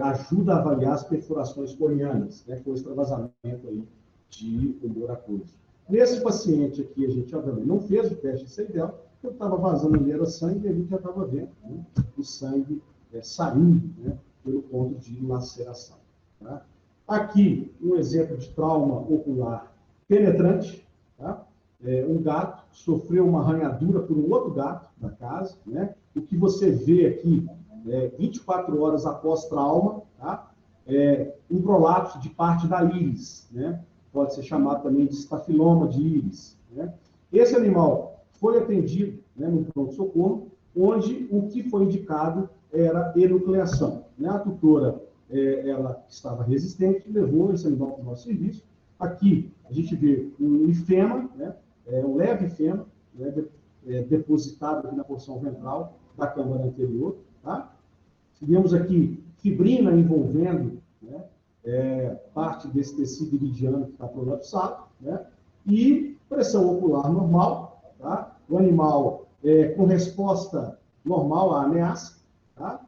Ajuda a avaliar as perfurações corneanas, né, com extravasamento aí de humor aquoso. Nesse paciente aqui, a gente, obviamente, não fez o teste de Seidel, porque estava vazando ali, era sangue, e a gente já estava vendo, né, o sangue saindo, né, pelo ponto de laceração. Tá? Aqui, um exemplo de trauma ocular penetrante. Tá? Um gato sofreu uma arranhadura por um outro gato na casa. Né? O que você vê aqui, 24 horas após trauma, tá? Um prolapso de parte da íris. Né? Pode ser chamado também de estafiloma de íris. Né? Esse animal foi atendido, né, no pronto-socorro, onde o que foi indicado era enucleação. Né? A tutora ela estava resistente, levou esse animal para o nosso serviço. Aqui a gente vê um ifema, né, um leve ifema, né, depositado aqui na porção ventral da câmara anterior. Tá? Vemos aqui fibrina envolvendo, né, parte desse tecido iridiano que está prolapsado, né, e pressão ocular normal. Tá? O animal com resposta normal à ameaça. Tá?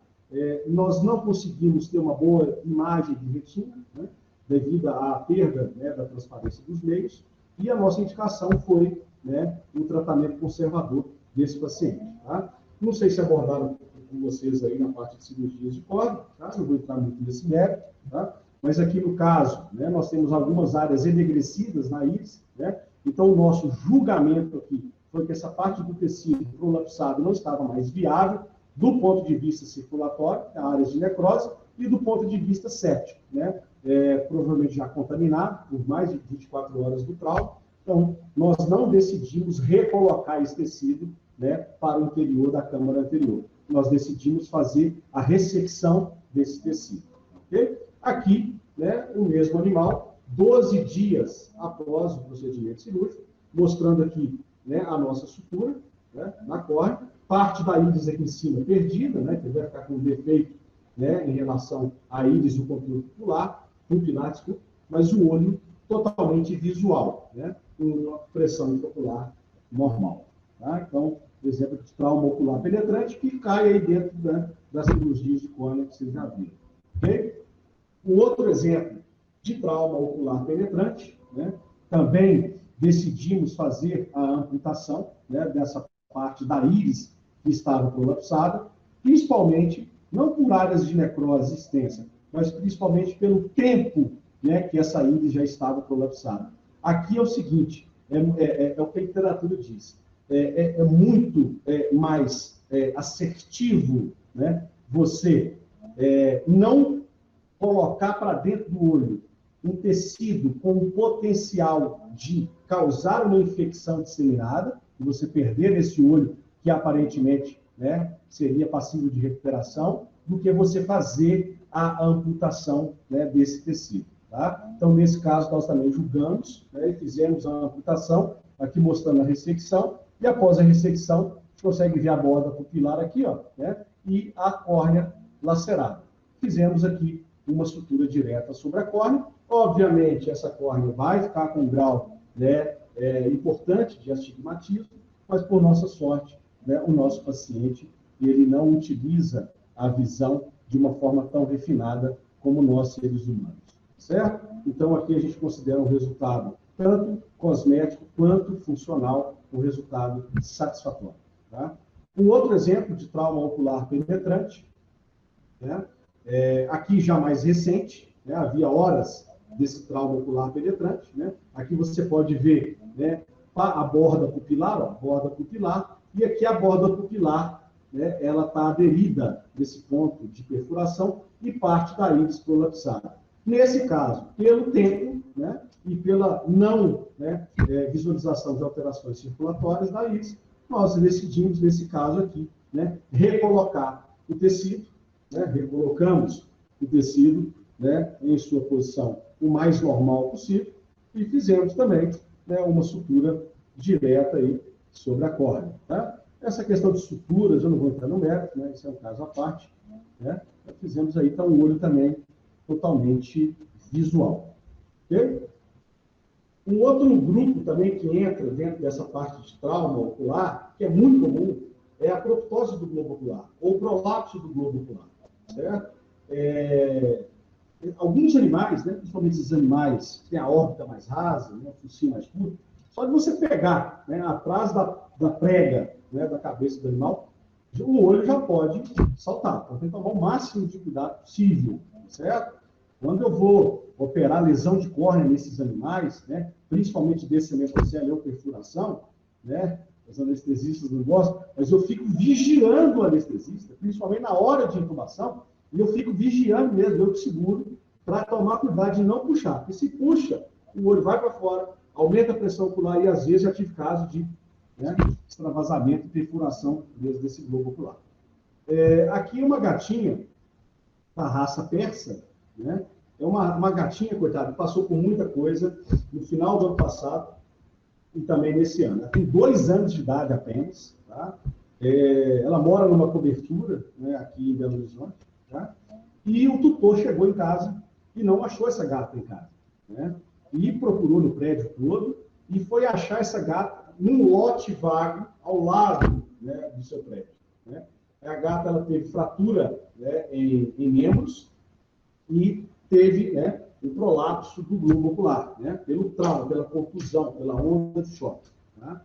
Nós não conseguimos ter uma boa imagem de retina, né, devido à perda, né, da transparência dos meios, e a nossa indicação foi, né, o tratamento conservador desse paciente. Tá? Não sei se abordaram com vocês aí na parte de cirurgias de córnea, tá? Não vou entrar muito nesse mérito, tá? Mas aqui no caso, né, nós temos algumas áreas enegrecidas na íris, né? Então o nosso julgamento aqui foi que essa parte do tecido prolapsado não estava mais viável, do ponto de vista circulatório, áreas de necrose, e do ponto de vista séptico, né? Provavelmente já contaminado por mais de 24 horas do trauma. Então, nós não decidimos recolocar esse tecido, né, para o interior da câmara anterior. Nós decidimos fazer a ressecção desse tecido. Okay? Aqui, né, o mesmo animal, 12 dias após o procedimento cirúrgico, mostrando aqui, né, a nossa sutura, né, na córnea, parte da íris aqui em cima perdida, né, que vai ficar com um defeito né, em relação à íris e o conteúdo pupilar, desculpa, mas o olho totalmente visual, né, com uma pressão intraocular normal. Tá? Então, exemplo de trauma ocular penetrante que cai aí dentro das cirurgias de córnea que vocês já viram. Okay? Um outro exemplo de trauma ocular penetrante, né, também decidimos fazer a amputação, né, dessa parte da íris que estava prolapsada, principalmente, não por áreas de necrose extensa, mas principalmente pelo tempo, né, que essa íris já estava prolapsada. Aqui é o seguinte, é o que a literatura diz, é muito mais assertivo, né, você não colocar para dentro do olho um tecido com o potencial de causar uma infecção disseminada, e você perder esse olho que aparentemente, né, seria passível de recuperação, do que você fazer a amputação, né, desse tecido. Tá? Então, nesse caso, nós também julgamos, né, e fizemos a amputação, aqui mostrando a ressecção, e após a ressecção, a gente consegue ver a borda pupilar aqui, ó, né, e a córnea lacerada. Fizemos aqui uma sutura direta sobre a córnea. Obviamente, essa córnea vai ficar com um grau, né, importante de astigmatismo, mas, por nossa sorte, né, o nosso paciente ele não utiliza a visão de uma forma tão refinada como nós, seres humanos. Certo? Então, aqui a gente considera um resultado tanto cosmético quanto funcional, um resultado satisfatório. Tá? Um outro exemplo de trauma ocular penetrante, né? Aqui já mais recente, né? Havia horas desse trauma ocular penetrante, né? Aqui você pode ver, né, a borda pupilar, ó, borda pupilar, e aqui a borda pupilar, né, ela está aderida nesse ponto de perfuração e parte da íris prolapsada. Nesse caso, pelo tempo, né, e pela não, né, visualização de alterações circulatórias da íris, nós decidimos, nesse caso aqui, né, recolocar o tecido, né, recolocamos o tecido, né, em sua posição o mais normal possível e fizemos também, né, uma sutura direta aí sobre a córnea. Tá? Essa questão de suturas, eu não vou entrar no mérito, né, isso é um caso à parte. Né? Fizemos aí, então, o olho também totalmente visual. Okay? Um outro grupo também que entra dentro dessa parte de trauma ocular, que é muito comum, é a proptose do globo ocular, ou prolapso do globo ocular. Certo? Alguns animais, né, principalmente os animais que têm a órbita mais rasa, né, o focinho mais curto, só de você pegar, né, atrás da prega, né, da cabeça do animal, o olho já pode saltar. Então, tem que tomar o máximo de cuidado possível, certo? Quando eu vou operar lesão de córnea nesses animais, né, principalmente descementocele ou perfuração, né, os anestesistas não gostam, mas eu fico vigiando o anestesista, principalmente na hora de intubação, e eu fico vigiando mesmo, eu que seguro, para tomar cuidado de não puxar. Porque se puxa, o olho vai para fora, aumenta a pressão ocular e, às vezes, já tive caso de, né, extravasamento e perfuração mesmo desse globo ocular. Aqui uma gatinha da raça persa, né? É uma gatinha, coitada, que passou por muita coisa no final do ano passado e também nesse ano. Ela tem 2 anos de idade apenas, tá? Ela mora numa cobertura, né, aqui em Belo Horizonte, tá? E o tutor chegou em casa e não achou essa gata em casa, né? E procurou no prédio todo e foi achar essa gata num lote vago ao lado, né, do seu prédio, né? A gata ela teve fratura, né, em membros e teve, né, o prolapso do globo ocular, né, pelo trauma, pela contusão, pela onda de choque. Tá?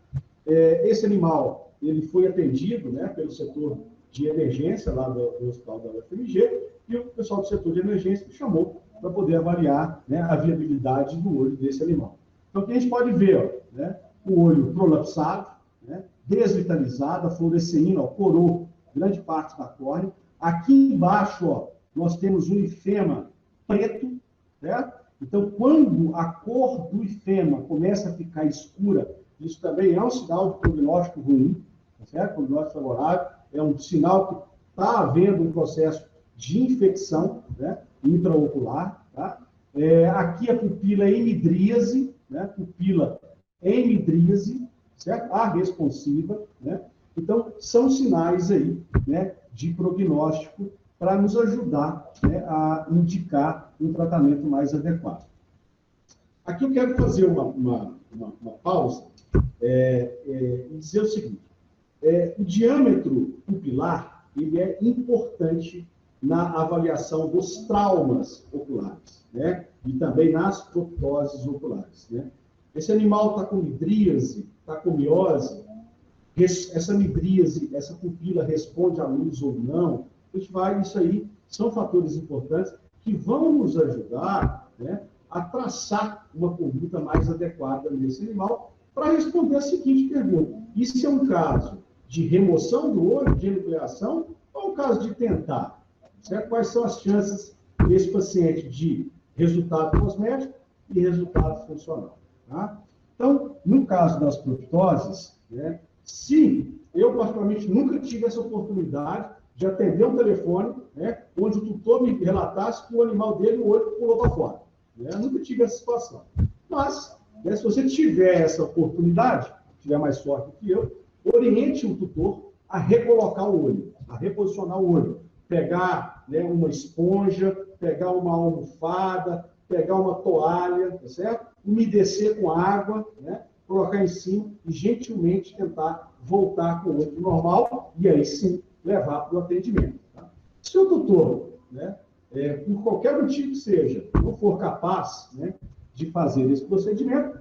Esse animal ele foi atendido, né, pelo setor de emergência lá do hospital da UFMG e o pessoal do setor de emergência me chamou para poder avaliar, né, a viabilidade do olho desse animal. Então, aqui a gente pode ver, ó, né, o olho prolapsado, né, desvitalizado, a fluoresceína, ó, corou grande parte da córnea. Aqui embaixo, ó, nós temos um ifema preto, certo? Então, quando a cor do ifema começa a ficar escura, isso também é um sinal de prognóstico ruim, certo? Prognóstico favorável, é um sinal que está havendo um processo de infecção, né, intraocular, tá? Aqui a pupila é hemidríase, né? Pupila hemidríase, certo? A responsiva, né? Então, são sinais aí, né, de prognóstico para nos ajudar, né, a indicar um tratamento mais adequado. Aqui eu quero fazer uma pausa e dizer o seguinte: o diâmetro pupilar ele é importante na avaliação dos traumas oculares, né? E também nas proptoses oculares, né? Esse animal está com midríase, está com miose, essa midríase, essa pupila responde à luz ou não, isso aí são fatores importantes que vão nos ajudar, né, a traçar uma conduta mais adequada nesse animal para responder a seguinte pergunta: isso é um caso de remoção do olho, de enucleação, ou um caso de tentar? Certo? Quais são as chances desse paciente de resultado cosmético e resultado funcional? Tá? Então, no caso das proptoses, né, se eu, particularmente, nunca tive essa oportunidade de atender um telefone, né, onde o tutor me relatasse que o animal dele, o olho pulou para fora. Né? Eu nunca tive essa situação. Mas, né, se você tiver essa oportunidade, tiver mais sorte que eu, oriente o tutor a recolocar o olho, a reposicionar o olho. Pegar, né, uma esponja, pegar uma almofada, pegar uma toalha, tá certo? Umedecer com água, né? Colocar em cima e gentilmente tentar voltar com o olho normal e aí sim levar para o atendimento. Tá? Se o tutor, né, por qualquer motivo que seja, não for capaz, né, de fazer esse procedimento,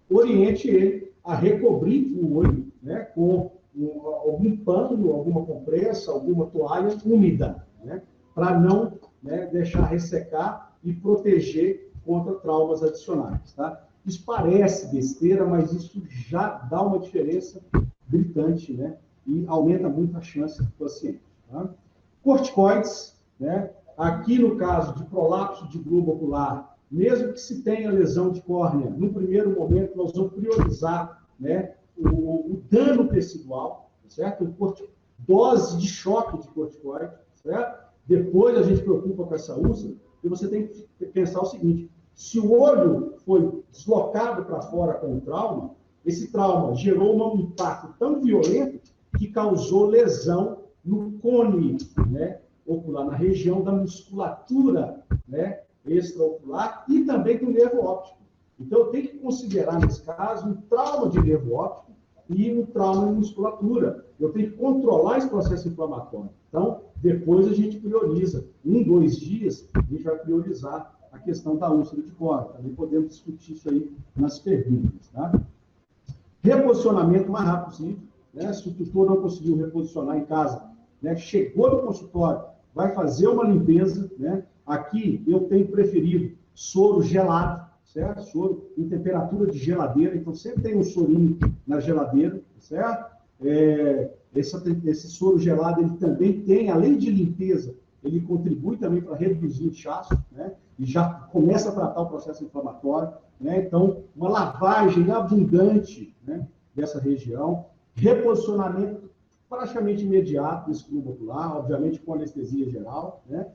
oriente ele a recobrir o olho, né, com algum pano, alguma compressa, alguma toalha úmida, né, para não, né, deixar ressecar e proteger contra traumas adicionais. Tá? Isso parece besteira, mas isso já dá uma diferença gritante, né, e aumenta muito a chance do paciente. Tá? Corticoides, né, aqui no caso de prolapso de globo ocular, mesmo que se tenha lesão de córnea, no primeiro momento nós vamos priorizar, né, o dano tecidual, certo? Dose de choque de corticoide, certo? Depois a gente preocupa com essa úlcera, e você tem que pensar o seguinte: se o olho foi deslocado para fora com o trauma, esse trauma gerou um impacto tão violento que causou lesão no cone, né, ocular, na região da musculatura, né, extraocular e também do nervo óptico. Então, eu tenho que considerar, nesse caso, um trauma de nervo óptico e um trauma de musculatura. Eu tenho que controlar esse processo inflamatório. Então, depois a gente prioriza. 1, 2 dias, a gente vai priorizar a questão da úlcera de córnea. Também podemos discutir isso aí nas perguntas. Tá? Reposicionamento o mais rápido possível. Né? Se o tutor não conseguiu reposicionar em casa, né, chegou no consultório, vai fazer uma limpeza. Né? Aqui, eu tenho preferido soro gelado, certo? Soro em temperatura de geladeira, então sempre tem um sorinho na geladeira, certo? Esse soro gelado, ele também tem, além de limpeza, ele contribui também para reduzir o inchaço, né? E já começa a tratar o processo inflamatório, né? Então, uma lavagem abundante, né, dessa região, reposicionamento praticamente imediato desse globo ocular, obviamente com anestesia geral, né?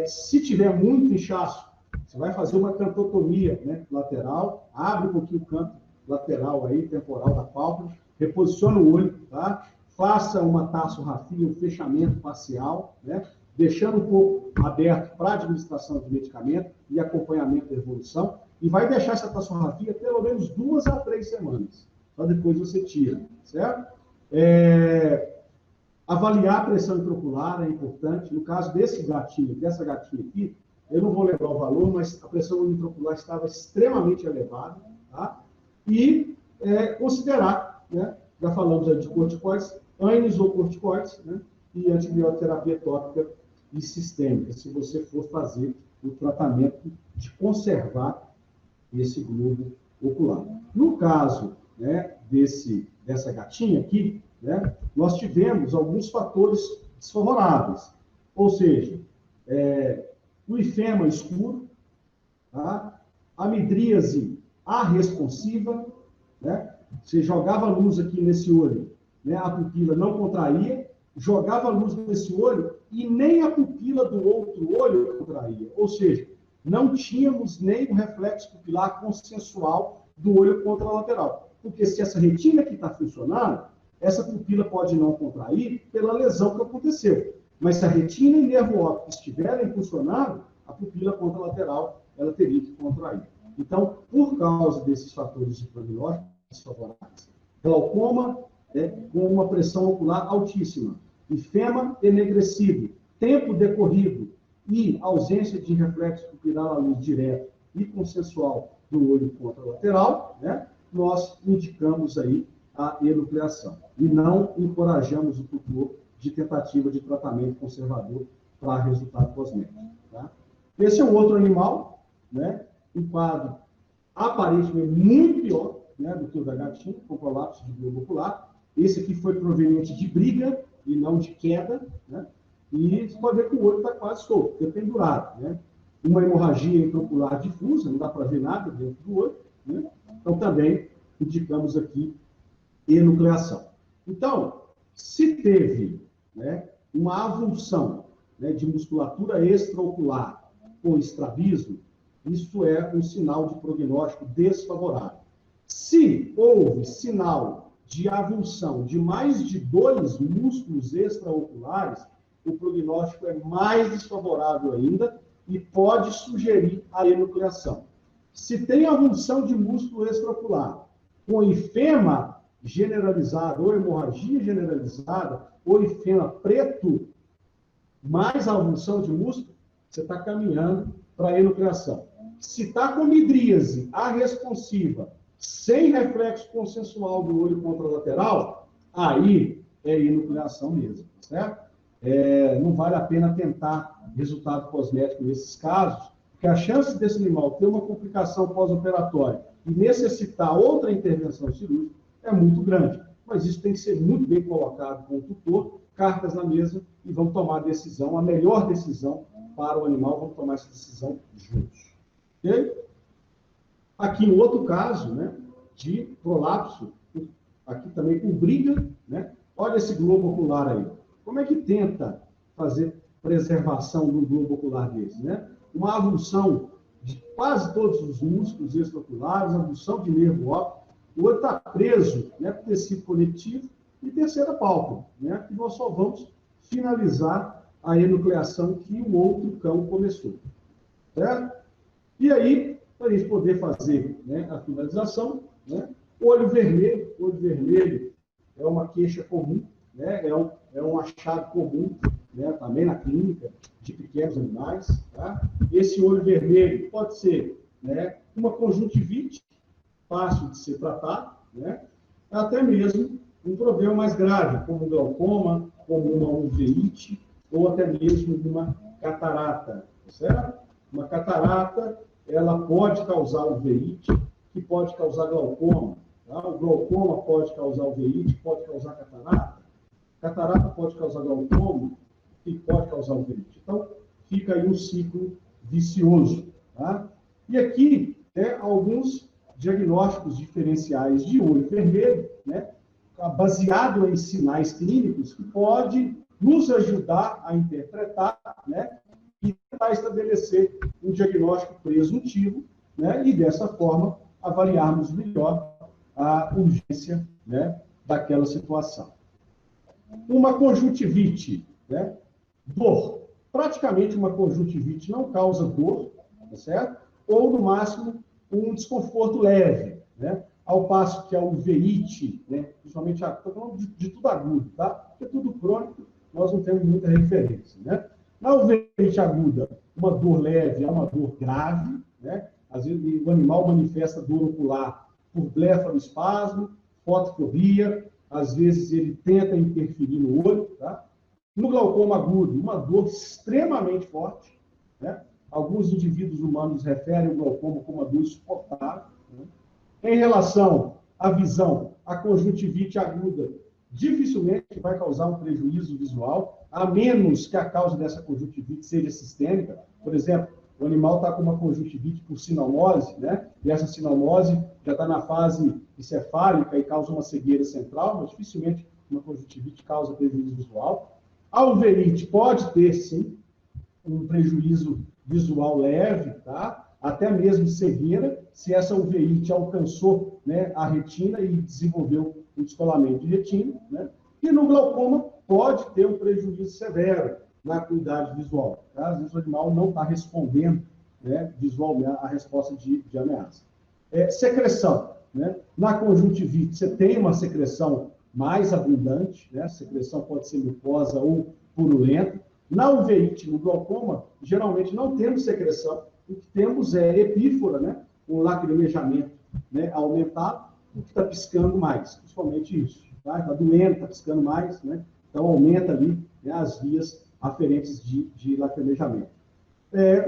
Se tiver muito inchaço, você vai fazer uma cantotomia, né, lateral, abre um pouquinho o canto lateral aí, temporal da pálpebra, reposiciona o olho, tá? Faça uma tarsografia, um fechamento facial, né? Deixando um pouco aberto para administração de medicamento e acompanhamento da evolução, e vai deixar essa tarsografia pelo menos 2 a 3 semanas. Só depois você tira, certo? Avaliar a pressão intraocular é importante. No caso dessa gatinha aqui, eu não vou lembrar o valor, mas a pressão intraocular estava extremamente elevada, tá? E considerar, né, já falamos aí de corticoides, anisocorticoides, né, e antibioterapia tópica e sistêmica, se você for fazer o tratamento de conservar esse globo ocular. No caso, né, dessa gatinha aqui, né, nós tivemos alguns fatores desfavoráveis, ou seja, o ifema escuro, tá? A midríase arresponsiva, né? Você jogava luz aqui nesse olho, né? A pupila não contraía, jogava luz nesse olho e nem a pupila do outro olho contraía. Ou seja, não tínhamos nem o reflexo pupilar consensual do olho contralateral. Porque se essa retina aqui está funcionando, essa pupila pode não contrair pela lesão que aconteceu. Mas se a retina e nervo óptico estiverem funcionando, a pupila contralateral ela teria que contrair. Então, por causa desses fatores de prognóstico desfavoráveis, glaucoma com uma pressão ocular altíssima, ifema enegrecido, tempo decorrido e ausência de reflexo pupilar à luz direto e consensual do olho contralateral, né, nós indicamos aí a enucleação. E não encorajamos o tutor de tentativa de tratamento conservador para resultado cosmético. Tá? Esse é um outro animal, né, um quadro aparentemente muito pior, né, do que o da gatinha, com prolapso de globo ocular. Esse aqui foi proveniente de briga e não de queda, né? E você pode ver que o olho está quase solto, fica pendurado, né? Uma hemorragia intraocular difusa, não dá para ver nada dentro do olho, né? Então, também indicamos aqui enucleação. Então, se teve, né, uma avulsão, né, de musculatura extraocular com estrabismo, isso é um sinal de prognóstico desfavorável. Se houve sinal de avulsão de mais de 2 músculos extraoculares, o prognóstico é mais desfavorável ainda e pode sugerir a enucleação. Se tem avulsão de músculo extraocular com ifema generalizado ou hemorragia generalizada ou ifema preto, mais avulsão de músculo, você está caminhando para a enucleação. Se está com midríase responsiva, sem reflexo consensual do olho contralateral, aí é enucleação mesmo, certo? Não vale a pena tentar resultado cosmético nesses casos, porque a chance desse animal ter uma complicação pós-operatória e necessitar outra intervenção cirúrgica é muito grande. Mas isso tem que ser muito bem colocado com o tutor, cartas na mesa, e vamos tomar a decisão, a melhor decisão para o animal, vamos tomar essa decisão juntos. Ok? Aqui um outro caso, né, de prolapso, aqui também com briga, né? Olha esse globo ocular aí. Como é que tenta fazer preservação do globo ocular desse, né? Uma avulsão de quase todos os músculos extraoculares, avulsão de nervo óptico, o olho está preso, né, com tecido conectivo, e terceira pálpebra, né? E nós só vamos finalizar a enucleação que o outro cão começou. Certo? E aí, para a gente poder fazer, né, a finalização, né, olho vermelho é uma queixa comum, né, é um achado comum, né, também na clínica de pequenos animais. Tá? Esse olho vermelho pode ser, né, uma conjuntivite, fácil de ser tratado, né, até mesmo um problema mais grave, como um glaucoma, como uma uveíte, ou até mesmo uma catarata. Certo? Uma catarata, ela pode causar uveíte, que pode causar glaucoma. Tá? O glaucoma pode causar uveíte, pode causar catarata. Catarata pode causar glaucoma, que pode causar uveíte. Então, fica aí um ciclo vicioso. Tá? E aqui, alguns diagnósticos diferenciais de olho vermelho, né, baseado em sinais clínicos, que pode nos ajudar a interpretar, né, e tentar estabelecer um diagnóstico presuntivo, né, e dessa forma avaliarmos melhor a urgência, né, daquela situação. Uma conjuntivite, né, dor. Praticamente uma conjuntivite não causa dor, tá certo? Ou, no máximo, um desconforto leve, né? Ao passo que a uveíte, né, principalmente, estou falando de tudo agudo, tá? Porque tudo crônico, nós não temos muita referência, né? Na uveíte aguda, uma dor leve é uma dor grave, né? Às vezes o animal manifesta dor ocular por blefaroespasmo, fotofobia, às vezes ele tenta interferir no olho, tá? No glaucoma agudo, uma dor extremamente forte, né? Alguns indivíduos humanos referem o glaucoma como uma dor insuportável, né? Em relação à visão, a conjuntivite aguda dificilmente vai causar um prejuízo visual, a menos que a causa dessa conjuntivite seja sistêmica. Por exemplo, o animal está com uma conjuntivite por sinomose, né? E essa sinomose já está na fase encefálica e causa uma cegueira central, mas dificilmente uma conjuntivite causa prejuízo visual. A uveíte pode ter, sim, um prejuízo visual leve, tá? Até mesmo cegueira, se essa uveíte alcançou, né, a retina e desenvolveu um descolamento de retina, né? E no glaucoma pode ter um prejuízo severo, na acuidade visual. Tá? Às vezes o animal não está respondendo, né, visualmente a resposta de ameaça. Secreção. Né? Na conjuntivite, você tem uma secreção mais abundante, né? A secreção pode ser mucosa ou purulenta. Na uveíte, no glaucoma, geralmente não temos secreção, o que temos é epífora, né? Um lacrimejamento, né, aumentado, o que está piscando mais, principalmente isso. Tá? Está doendo, está piscando mais, né? Então aumenta ali, né, as vias aferentes de lacrimejamento.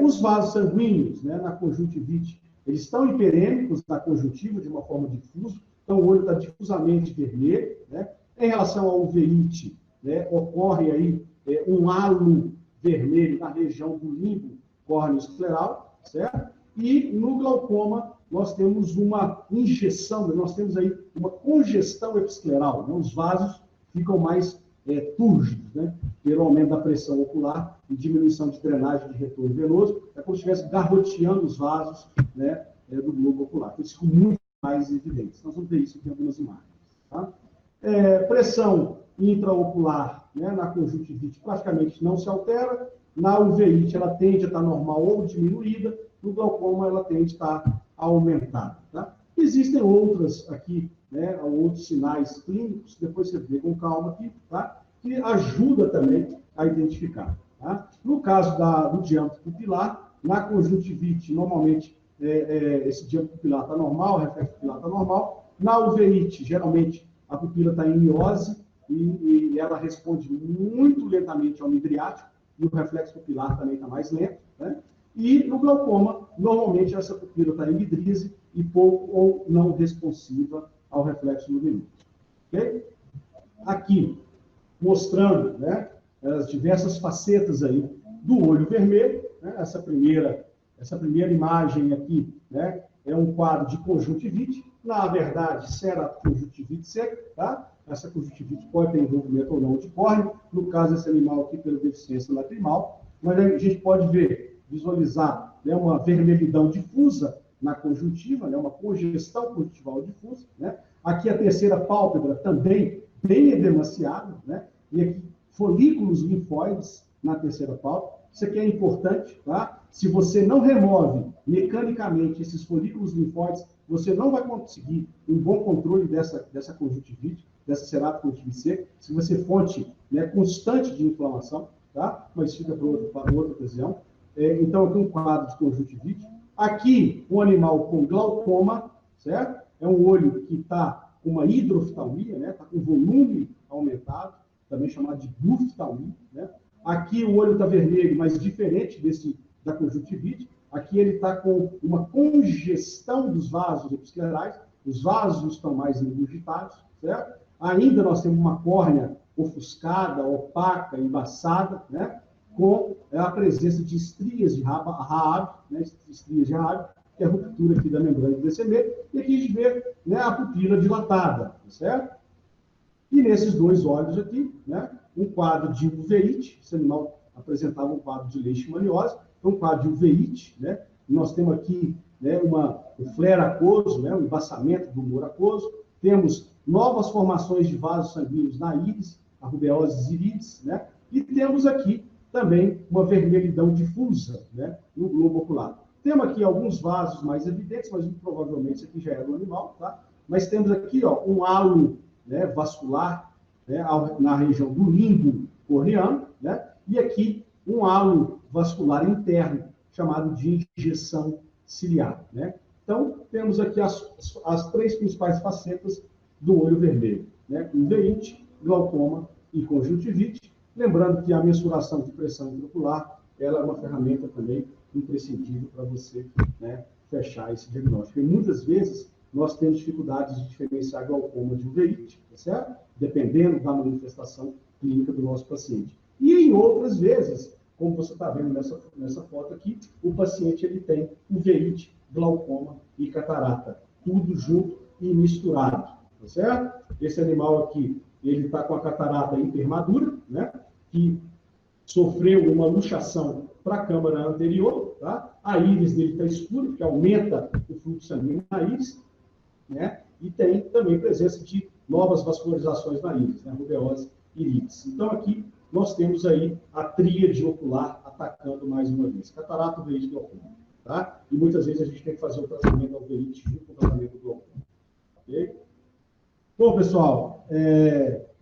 Os vasos sanguíneos, né, na conjuntivite, eles estão hiperêmicos na conjuntiva de uma forma difusa, então o olho está difusamente vermelho, né? Em relação ao uveíte, né, ocorre aí um halo vermelho na região do limbo córneo-escleral, certo? E no glaucoma nós temos uma injeção, nós temos aí uma congestão episcleral, né? Os vasos ficam mais túrgidos, né? Pelo aumento da pressão ocular e diminuição de drenagem de retorno venoso, é como se estivesse garroteando os vasos, né, do globo ocular. Eles ficam muito mais evidentes. Nós vamos ver isso aqui em algumas imagens. Tá? Pressão intraocular, né, na conjuntivite praticamente não se altera, na uveíte ela tende a estar normal ou diminuída, no glaucoma ela tende a estar aumentada. Tá? Existem outras aqui, né, outros sinais clínicos, depois você vê com calma aqui, tá? Que ajuda também a identificar. Tá? No caso do diâmetro pupilar, na conjuntivite, normalmente esse diâmetro pupilar está normal, o reflexo pupilar está normal. Na uveíte, geralmente, a pupila está em miose e ela responde muito lentamente ao midriático, e o reflexo pupilar também está mais lento. Né? E no glaucoma, normalmente, essa pupila está em midríase e pouco ou não responsiva ao reflexo luminoso. Okay? Aqui, mostrando, né, as diversas facetas aí do olho vermelho, né? Essa primeira imagem aqui, né, é um quadro de conjuntivite, na verdade, ceratoconjuntivite seca, tá? Essa conjuntivite pode ter envolvimento ou não de córnea, no caso desse animal aqui pela deficiência lacrimal, mas a gente pode visualizar, né, uma vermelhidão difusa na conjuntiva, né, uma congestão conjuntival difusa, né? Aqui a terceira pálpebra também bem edemaciada, né? E aqui folículos linfóides na terceira pálpebra. Isso aqui é importante, tá? Se você não remove mecanicamente esses folículos linfóides, você não vai conseguir um bom controle dessa conjuntivite, dessa ceratoconjuntivite seca, se você fonte, né, constante de inflamação, tá? Mas fica para outra ocasião. Então, aqui um quadro de conjuntivite. Aqui, um animal com glaucoma, certo? É um olho que está com uma hidroftalmia, né? Está com volume aumentado, também chamado de buftalmia, né? Aqui o olho está vermelho, mas diferente da conjuntivite. Aqui ele está com uma congestão dos vasos episclerais, os vasos estão mais engurgitados, certo? Ainda nós temos uma córnea ofuscada, opaca, embaçada, né? Com a presença de estrias de Raab, né? Estrias de Raab, que é a ruptura aqui da membrana de DCM, e aqui a gente vê, né, a pupila dilatada, certo? E nesses dois olhos aqui, né, um quadro de uveíte, esse animal apresentava um quadro de leishmaniose, um quadro de uveíte, né? Nós temos aqui, né, um flare aquoso, né, um embaçamento do humor aquoso, temos novas formações de vasos sanguíneos na íris, a rubeose iridis, né? E temos aqui também uma vermelhidão difusa, né, no globo ocular. Temos aqui alguns vasos mais evidentes, mas provavelmente isso aqui já é do animal, tá? Mas temos aqui, ó, um halo, né, vascular, né, na região do limbo corneano, né? E aqui um halo vascular interno, chamado de injeção ciliar, né? Então, temos aqui as três principais facetas do olho vermelho, né? Uveíte, glaucoma e conjuntivite. Lembrando que a mensuração de pressão intraocular, ela é uma ferramenta também imprescindível para você, né, fechar esse diagnóstico. E muitas vezes nós temos dificuldades de diferenciar glaucoma de uveíte, tá certo? Dependendo da manifestação clínica do nosso paciente. E em outras vezes, como você está vendo nessa foto aqui, o paciente ele tem uveíte, glaucoma e catarata, tudo junto e misturado, tá certo? Esse animal aqui, ele está com a catarata hipermadura, né, que sofreu uma luxação para a câmara anterior, tá? A íris dele está escura, porque aumenta o fluxo sanguíneo na íris, né? E tem também presença de novas vascularizações na íris, né? Rubeose iridis. Então, aqui nós temos aí a tríade ocular atacando mais uma vez. Catarata, uveíte e glaucoma. Tá? E muitas vezes a gente tem que fazer o tratamento da uveíte junto com o tratamento do glaucoma. Ok? Bom, pessoal,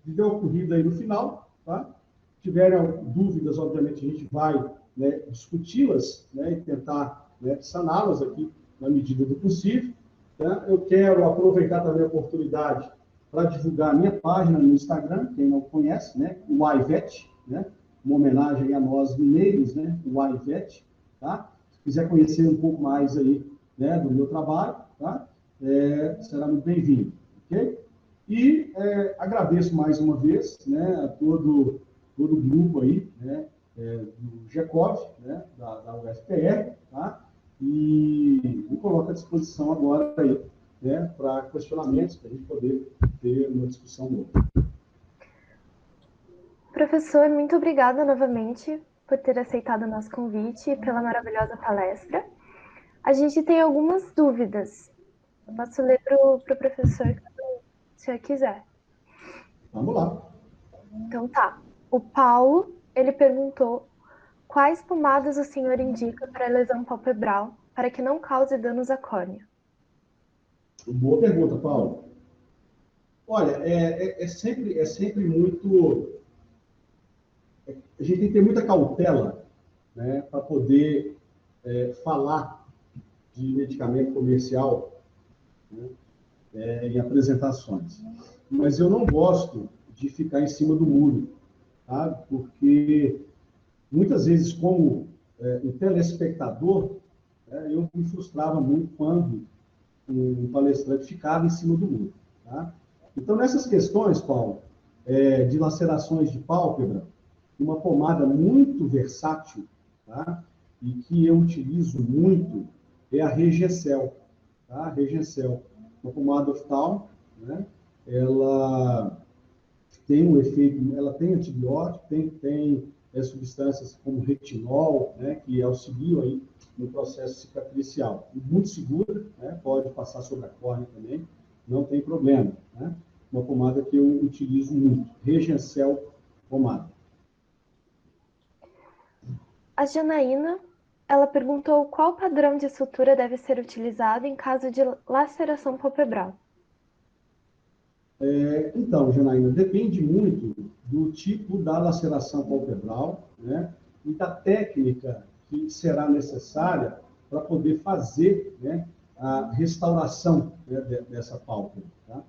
deu ocorrido aí no final, tá? Se tiverem dúvidas, obviamente, a gente vai, né, discuti-las, né, e tentar, né, saná-las aqui na medida do possível. Tá? Eu quero aproveitar também a oportunidade para divulgar a minha página no Instagram, quem não conhece, né, o IVET, né, uma homenagem a nós mineiros, né, o IVET, tá? Se quiser conhecer um pouco mais aí, né, do meu trabalho, tá? Será muito bem-vindo, ok? E agradeço mais uma vez, né, a todo o grupo aí, né, do GECOV, né, da UFPR, tá? E me coloco à disposição agora aí, né, para questionamentos, para a gente poder ter uma discussão boa. Professor, muito obrigada novamente por ter aceitado o nosso convite e pela maravilhosa palestra. A gente tem algumas dúvidas. Eu posso ler para o professor, se o senhor quiser. Vamos lá. Então tá. O Paulo, ele perguntou quais pomadas o senhor indica para lesão palpebral para que não cause danos à córnea? Boa pergunta, Paulo. Olha, é sempre muito... A gente tem que ter muita cautela, né, para poder falar de medicamento comercial, né, em apresentações. Mas eu não gosto de ficar em cima do muro, tá? Porque muitas vezes, como um telespectador, eu me frustrava muito quando um palestrante ficava em cima do muro. Tá? Então, nessas questões, Paulo, de lacerações de pálpebra, uma pomada muito versátil, tá? E que eu utilizo muito é a Regecel. Tá? A Regecel, uma pomada oftalmo, né? Ela tem um efeito, ela tem antibiótico, tem substâncias como retinol, né, que auxiliam aí no processo cicatricial. E muito segura, né, pode passar sobre a córnea também, não tem problema. Né? Uma pomada que eu utilizo muito, Regecel pomada. A Janaína, ela perguntou qual padrão de sutura deve ser utilizado em caso de laceração palpebral. Então, Janaína, depende muito do tipo da laceração palpebral, né, e da técnica que será necessária para poder fazer, né, a restauração, né, dessa pálpebra. Tá?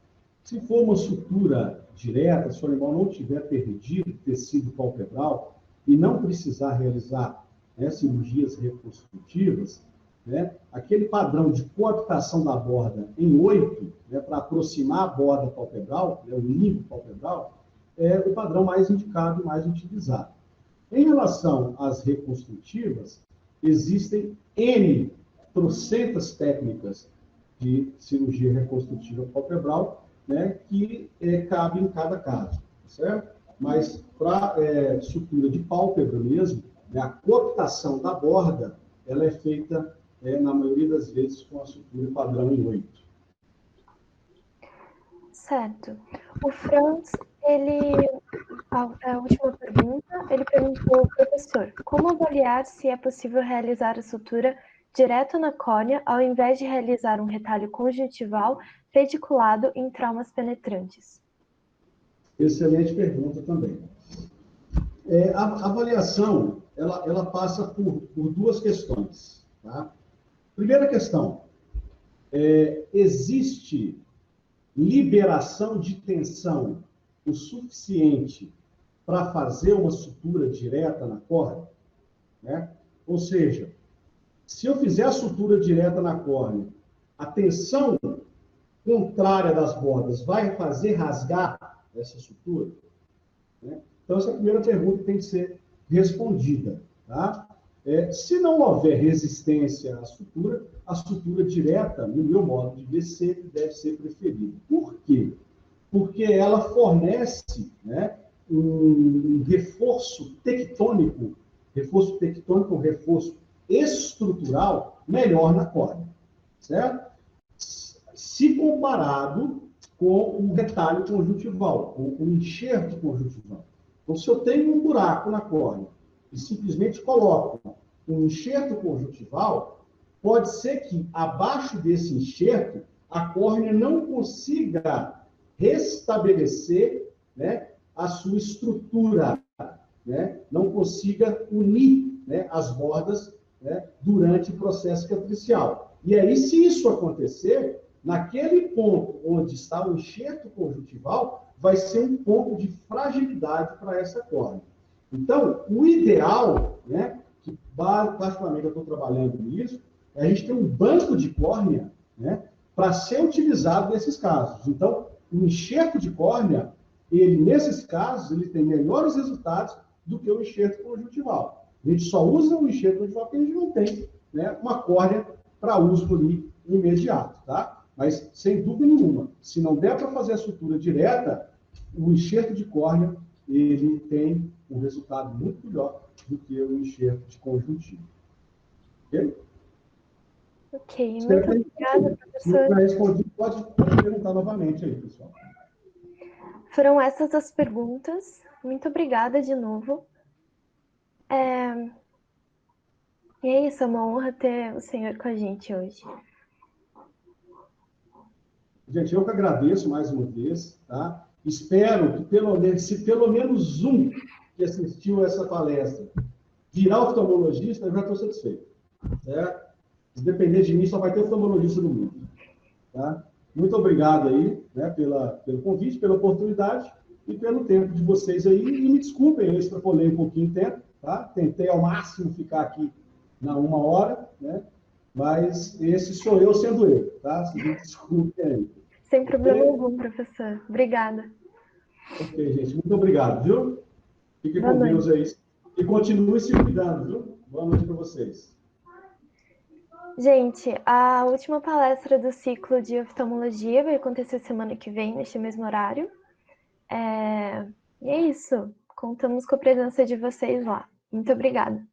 Se for uma sutura direta, se o animal não tiver perdido tecido palpebral e não precisar realizar, né, cirurgias reconstrutivas, né, aquele padrão de coaptação da borda em 8, né, para aproximar a borda palpebral, né, o limbo palpebral, é o padrão mais indicado e mais utilizado. Em relação às reconstrutivas, existem N trocentas técnicas de cirurgia reconstrutiva palpebral, né, que cabem em cada caso, certo? Mas para sutura de pálpebra mesmo, né, a coaptação da borda, ela é feita, na maioria das vezes, com a sutura padrão em 8. Certo. O Franz, a última pergunta, ele perguntou, professor, como avaliar se é possível realizar a sutura direto na córnea, ao invés de realizar um retalho conjuntival reticulado em traumas penetrantes? Excelente pergunta também. A avaliação, ela passa por duas questões. Tá? Primeira questão, existe liberação de tensão o suficiente para fazer uma sutura direta na córnea? Né? Ou seja, se eu fizer a sutura direta na córnea, a tensão contrária das bordas vai fazer rasgar essa sutura? Né? Então, essa é a primeira pergunta que tem que ser respondida. Tá? Se não houver resistência à sutura, a sutura direta, no meu modo de ver, sempre deve ser preferida. Por quê? Porque ela fornece, né, um reforço tectônico, um reforço estrutural melhor na córnea, certo? Se comparado com um retalho conjuntival, com um enxerto conjuntival. Então, se eu tenho um buraco na córnea e simplesmente coloco um enxerto conjuntival, pode ser que abaixo desse enxerto a córnea não consiga restabelecer, né, a sua estrutura, né, não consiga unir, né, as bordas, né, durante o processo cicatricial. E aí, se isso acontecer, naquele ponto onde está o enxerto conjuntival, vai ser um ponto de fragilidade para essa córnea. Então, o ideal, né, que particularmente eu estou trabalhando nisso, é a gente ter um banco de córnea, né, para ser utilizado nesses casos. Então, o enxerto de córnea, ele, nesses casos, ele tem melhores resultados do que o enxerto conjuntival. A gente só usa o enxerto conjuntival porque a gente não tem, né, uma córnea para uso ali imediato, tá? Mas, sem dúvida nenhuma, se não der para fazer a sutura direta, o enxerto de córnea, ele tem um resultado muito melhor do que o enxerto de conjuntivo. Ok? Ok, muito obrigada, Se não professor. respondi, pode perguntar novamente aí, pessoal. Foram essas as perguntas. Muito obrigada de novo. E é isso, é uma honra ter o senhor com a gente hoje. Gente, eu que agradeço mais uma vez, tá? Espero que se pelo menos um que assistiu essa palestra virar oftalmologista, eu já estou satisfeito, certo? Se depender de mim, só vai ter oftalmologista no mundo, tá? Muito obrigado aí, né, pelo convite, pela oportunidade e pelo tempo de vocês aí. E me desculpem, eu extrapolei um pouquinho o tempo, tá? Tentei ao máximo ficar aqui na 1 hora, né? Mas esse sou eu sendo eu, tá? Se me desculpem aí. Sem problema algum, professor. Obrigada. Ok, gente. Muito obrigado, viu? Fiquem com Deus aí. E continue se cuidando, viu? Boa noite para vocês. Gente, a última palestra do ciclo de oftalmologia vai acontecer semana que vem, neste mesmo horário. E é isso. Contamos com a presença de vocês lá. Muito obrigada.